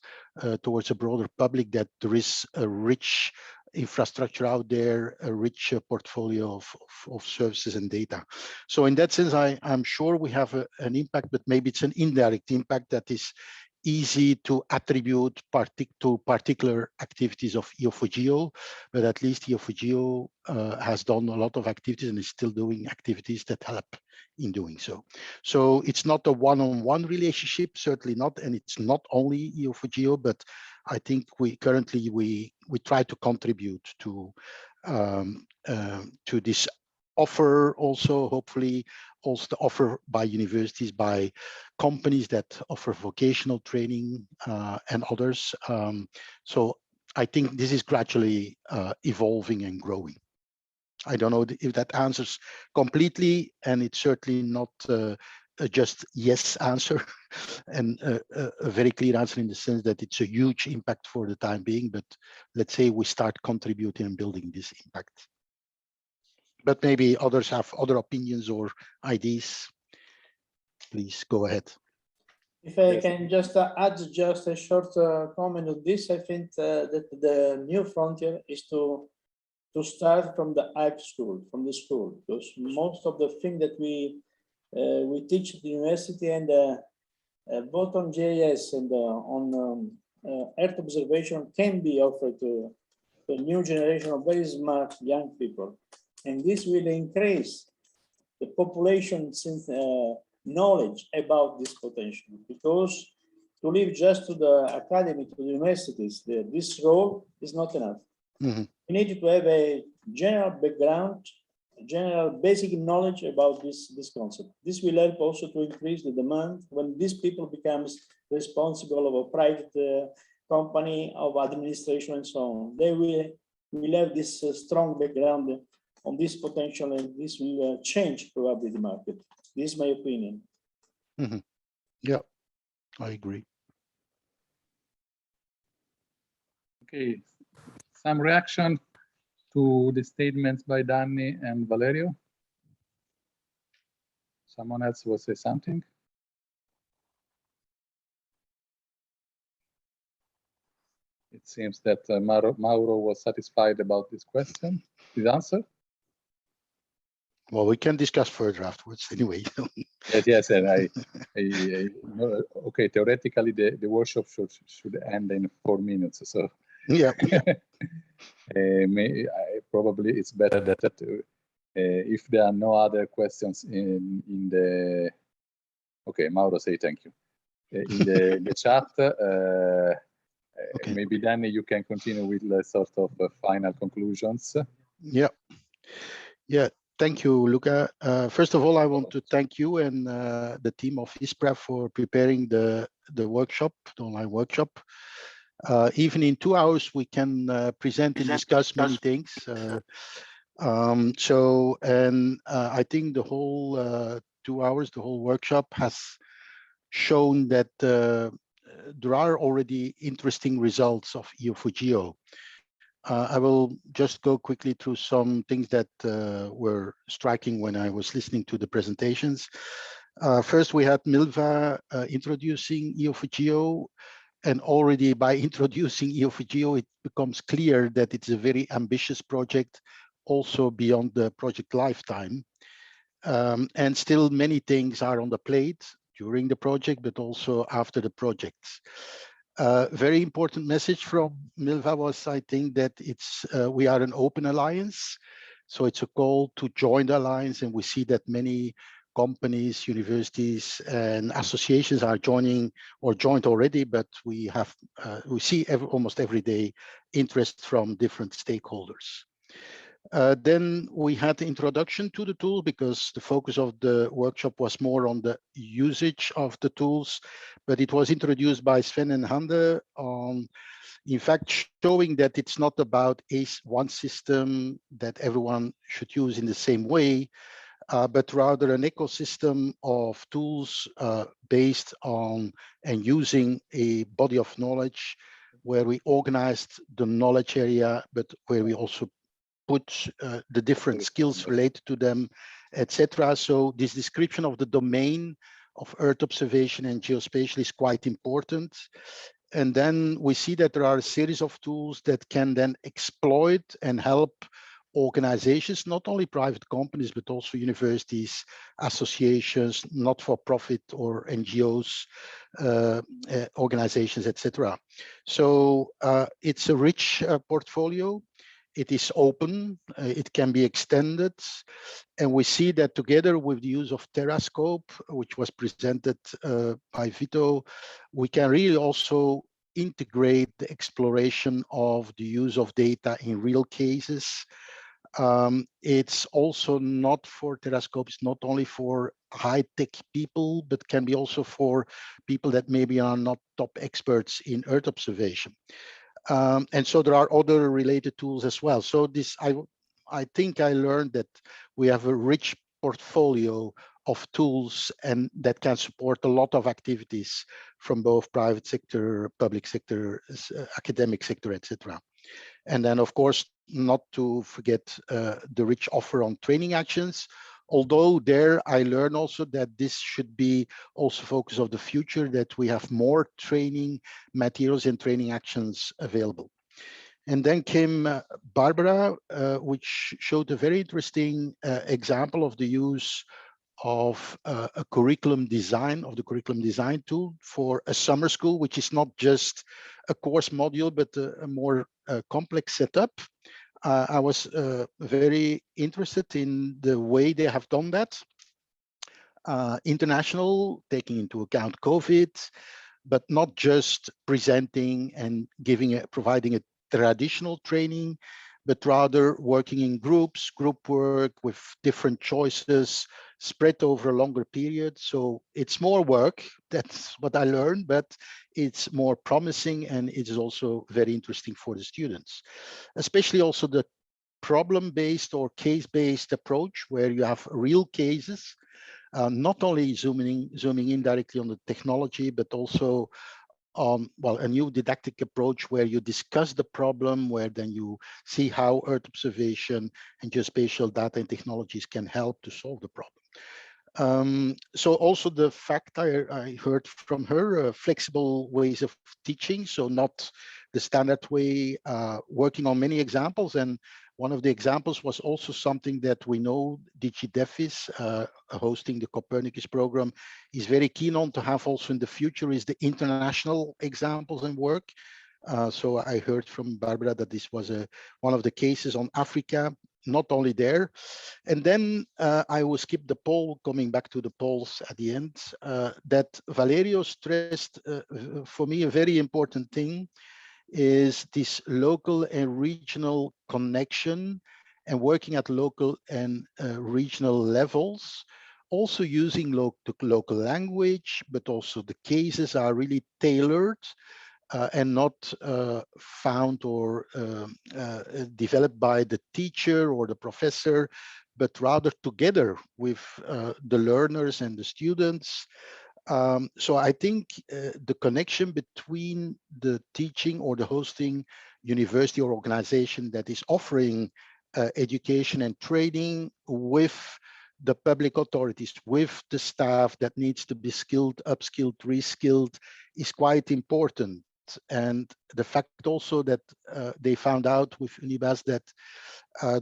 towards a broader public that there is a rich infrastructure out there, a rich portfolio of services and data. So in that sense, I'm sure we have an impact, but maybe it's an indirect impact that is easy to attribute to particular activities of EO4GEO, but at least EO4GEO has done a lot of activities and is still doing activities that help in doing so. So it's not a one-on-one relationship, certainly not, and it's not only EO4GEO, but I think we currently we try to contribute to this offer, also hopefully also the offer by universities, by companies that offer vocational training and others. So I think this is gradually evolving and growing. I don't know if that answers completely, and it's certainly not a just yes answer and a very clear answer in the sense that it's a huge impact for the time being, but let's say we start contributing and building this impact. But maybe others have other opinions or ideas. Please go ahead. If I can just add just a short comment on this, I think that the new frontier is to start from the high school, from the school, because most of the things that we teach at the university and both on GIS and on Earth observation can be offered to the new generation of very smart young people. And this will increase the population since knowledge about this potential, because to leave just to the academy, to the universities, this role is not enough. Mm-hmm. We need to have a general background, a general basic knowledge about this concept. This will help also to increase the demand when these people becomes responsible of a private company, of administration and so on. They will have this strong background on this potential, and this will change probably the market. This is my opinion. Mm-hmm. Yeah, I agree. Okay, some reaction to the statements by Danny and Valerio. Someone else will say something. It seems that Mauro was satisfied about this question, his answer. Well, we can discuss further afterwards anyway. Yes, and I know, okay, theoretically the workshop should end in 4 minutes, so Yeah. probably it's better that if there are no other questions in the, okay, Mauro say thank you. In the chat, Okay. maybe then you can continue with the sort of final conclusions. Yeah. Yeah. Thank you, Luca. First of all, I want to thank you and the team of ISPRA for preparing the workshop, the online workshop. Even in 2 hours, we can present and discuss many things. I think the whole 2 hours, the whole workshop has shown that there are already interesting results of EO4GEO. I will just go quickly through some things that were striking when I was listening to the presentations. First, we had Milva introducing EO4GEO, and already by introducing EO4GEO, it becomes clear that it's a very ambitious project, also beyond the project lifetime. And still many things are on the plate during the project, but also after the projects. Very important message from Milva was, I think, that it's we are an open alliance. So it's a call to join the alliance, and we see that many companies, universities, and associations are joining or joined already, but we see almost every day interest from different stakeholders. Then we had the introduction to the tool, because the focus of the workshop was more on the usage of the tools, but it was introduced by Sven and Hande on, in fact, showing that it's not about one system that everyone should use in the same way, but rather an ecosystem of tools based on and using a body of knowledge where we organized the knowledge area, but where we also put the different skills related to them, etc. So this description of the domain of Earth observation and geospatial is quite important. And then we see that there are a series of tools that can then exploit and help organizations, not only private companies, but also universities, associations, not-for-profit or NGOs, organizations, etc. So it's a rich portfolio. It is open, it can be extended, and we see that together with the use of Periscope, which was presented by Vito, we can really also integrate the exploration of the use of data in real cases. It's also not for Periscope, it's not only for high-tech people, but can be also for people that maybe are not top experts in Earth observation. And so there are other related tools as well. So this, I think I learned that we have a rich portfolio of tools and that can support a lot of activities from both private sector, public sector, academic sector, etc. And then, of course, not to forget the rich offer on training actions. Although there I learned also that this should be also focus of the future, that we have more training materials and training actions available. And then came Barbara, which showed a very interesting example of the use of a curriculum design, of the curriculum design tool for a summer school, which is not just a course module, but a more complex setup. I was very interested in the way they have done that. international, taking into account COVID, but not just presenting and providing a traditional training, but rather working in groups, group work with different choices spread over a longer period. So it's more work, that's what I learned, but it's more promising and it is also very interesting for the students, especially also the problem-based or case-based approach where you have real cases, not only zooming in directly on the technology, but also on, well, a new didactic approach where you discuss the problem, where then you see how Earth observation and geospatial data and technologies can help to solve the problem. So also the fact I heard from her, flexible ways of teaching, so not the standard way, working on many examples. And one of the examples was also something that we know DigiDefis, hosting the Copernicus program, is very keen on to have also in the future, is the international examples and work. So I heard from Barbara that this was one of the cases on Africa, not only there. And then I will skip the poll, coming back to the polls at the end, that Valerio stressed for me a very important thing is this local and regional connection and working at local and regional levels, also using local language, but also the cases are really tailored and not found or developed by the teacher or the professor, but rather together with the learners and the students. So I think the connection between the teaching or the hosting university or organization that is offering education and training with the public authorities, with the staff that needs to be skilled, upskilled, reskilled, is quite important. And the fact also that they found out with Unibas that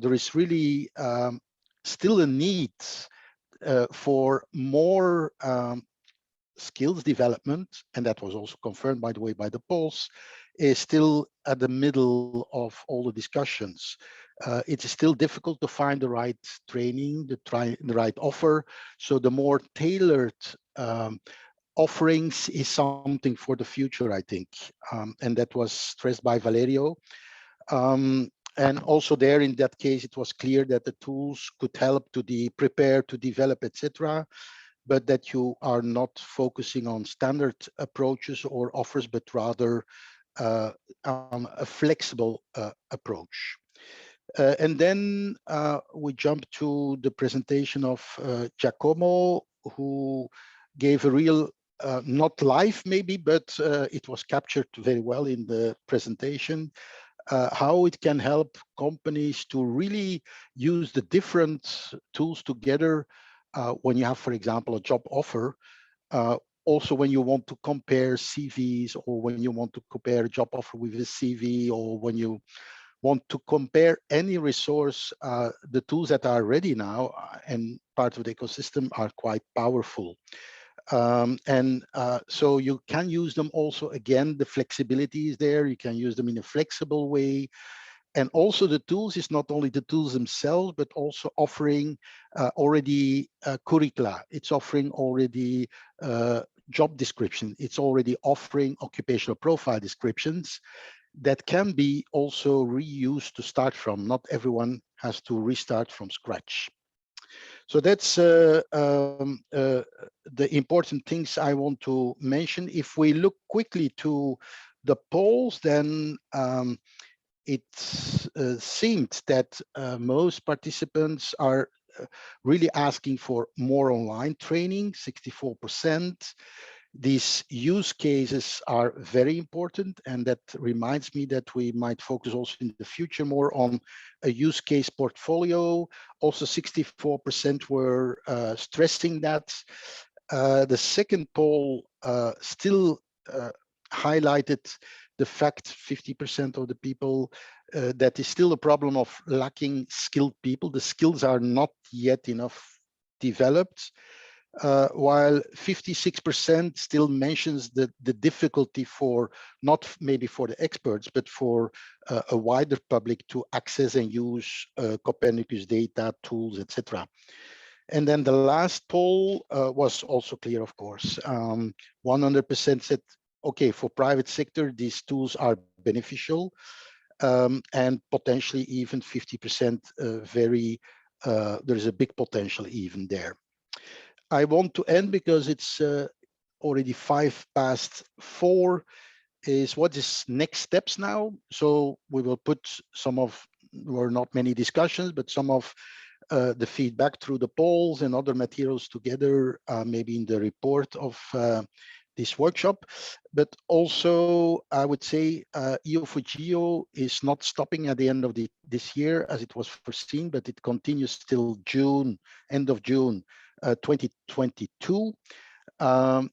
there is really still a need for more skills development, and that was also confirmed, by the way, by the polls, is still at the middle of all the discussions. It is still difficult to find the right training, the right offer. So the more tailored offerings is something for the future, I think. And that was stressed by Valerio. And also there, in that case, it was clear that the tools could help to prepare, to develop, etc., but that you are not focusing on standard approaches or offers, but rather on a flexible approach. And then we jump to the presentation of Giacomo, who gave a real, not live maybe, but it was captured very well in the presentation, how it can help companies to really use the different tools together when you have, for example, a job offer. Also, when you want to compare CVs, or when you want to compare a job offer with a CV, or when you want to compare any resource, the tools that are ready now and part of the ecosystem are quite powerful. So you can use them also, again, the flexibility is there. You can use them in a flexible way. And also the tools is not only the tools themselves, but also offering already curricula. It's offering already job description. It's already offering occupational profile descriptions that can be also reused to start from. Not everyone has to restart from scratch. So that's the important things I want to mention. If we look quickly to the polls, then it seemed that most participants are really asking for more online training, 64%. These use cases are very important, and that reminds me that we might focus also in the future more on a use case portfolio. Also 64% were stressing that. The second poll still highlighted the fact 50% of the people that is still a problem of lacking skilled people. The skills are not yet enough developed. While 56% still mentions the difficulty for, not maybe for the experts, but for a wider public to access and use Copernicus data, tools, etc. And then the last poll was also clear, of course. 100% said, okay, for private sector, these tools are beneficial, and potentially even 50% there's a big potential even there. I want to end because it's already 4:05, is what is next steps now. So we will put some of, were not many discussions, but some of the feedback through the polls and other materials together, maybe in the report of this workshop. But also, I would say EO4GEO is not stopping at the end of this year as it was foreseen, but it continues till June, end of June 2022.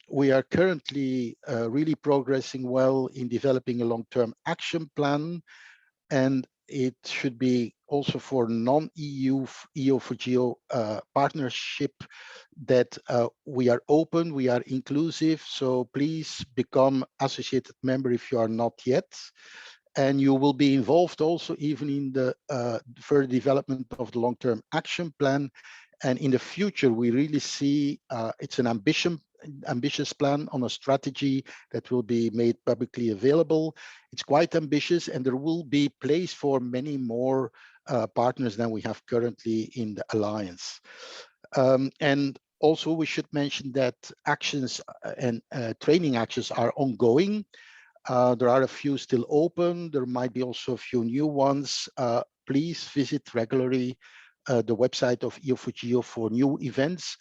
We are currently really progressing well in developing a long-term action plan, and it should be also for non-EU EO4GEO partnership that we are open, we are inclusive. So please become associated member if you are not yet. And you will be involved also even in the further development of the long-term action plan. And in the future, we really see it's an ambitious plan on a strategy that will be made publicly available. It's quite ambitious, and there will be place for many more partners than we have currently in the alliance. And also, we should mention that actions and training actions are ongoing. There are a few still open. There might be also a few new ones. Please visit regularly the website of EO4GEO for new events.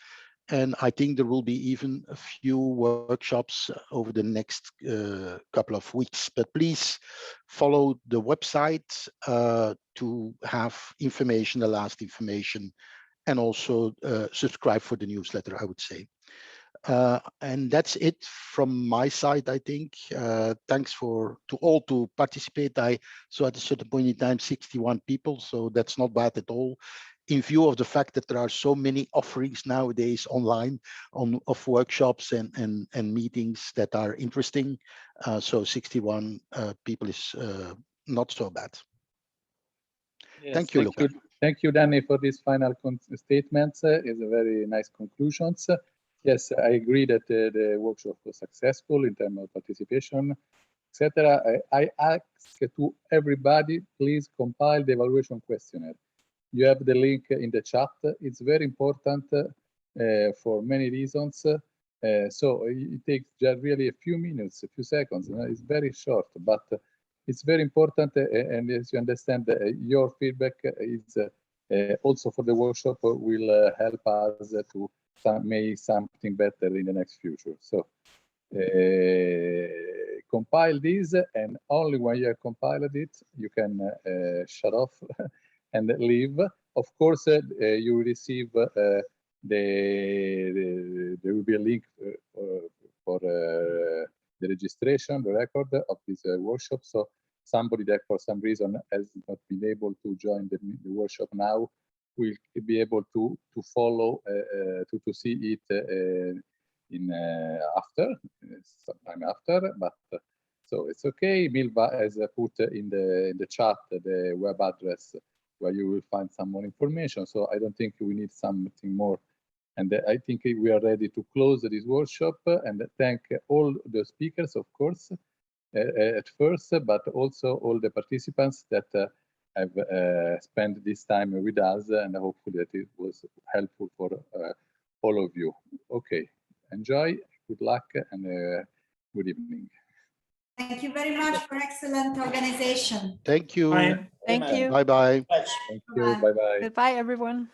And I think there will be even a few workshops over the next couple of weeks. But please follow the website to have information, the last information, and also subscribe for the newsletter, I would say. And that's it from my side, I think. Thanks to all to participate. I saw at a certain point in time 61 people, so that's not bad at all. In view of the fact that there are so many offerings nowadays online of workshops and meetings that are interesting, so 61 people is not so bad. Yes, thank you, Luca. Thank you, Danny, for these final statements. It's a very nice conclusions. Yes, I agree that the workshop was successful in terms of participation, etc. I ask to everybody, please compile the evaluation questionnaire. You have the link in the chat. It's very important for many reasons. So it takes just really a few minutes, a few seconds. It's very short, but it's very important. And as you understand, your feedback is also for the workshop will help us to make something better in the next future. So compile this, and only when you have compiled it, you can shut off and leave. Of course, you receive there will be a link for the registration, the record of this workshop. So somebody that for some reason has not been able to join the workshop now will be able to follow to see it in sometime after. But so it's okay. Milva has put in the chat the web address where you will find some more information. So I don't think we need something more. And I think we are ready to close this workshop and thank all the speakers, of course, at first, but also all the participants that have spent this time with us, and hopefully that it was helpful for all of you. Okay, enjoy, good luck, and good evening. Thank you very much for excellent organization. Thank you. Bye. Thank you. Bye-bye. Thank you, bye-bye. Goodbye, everyone.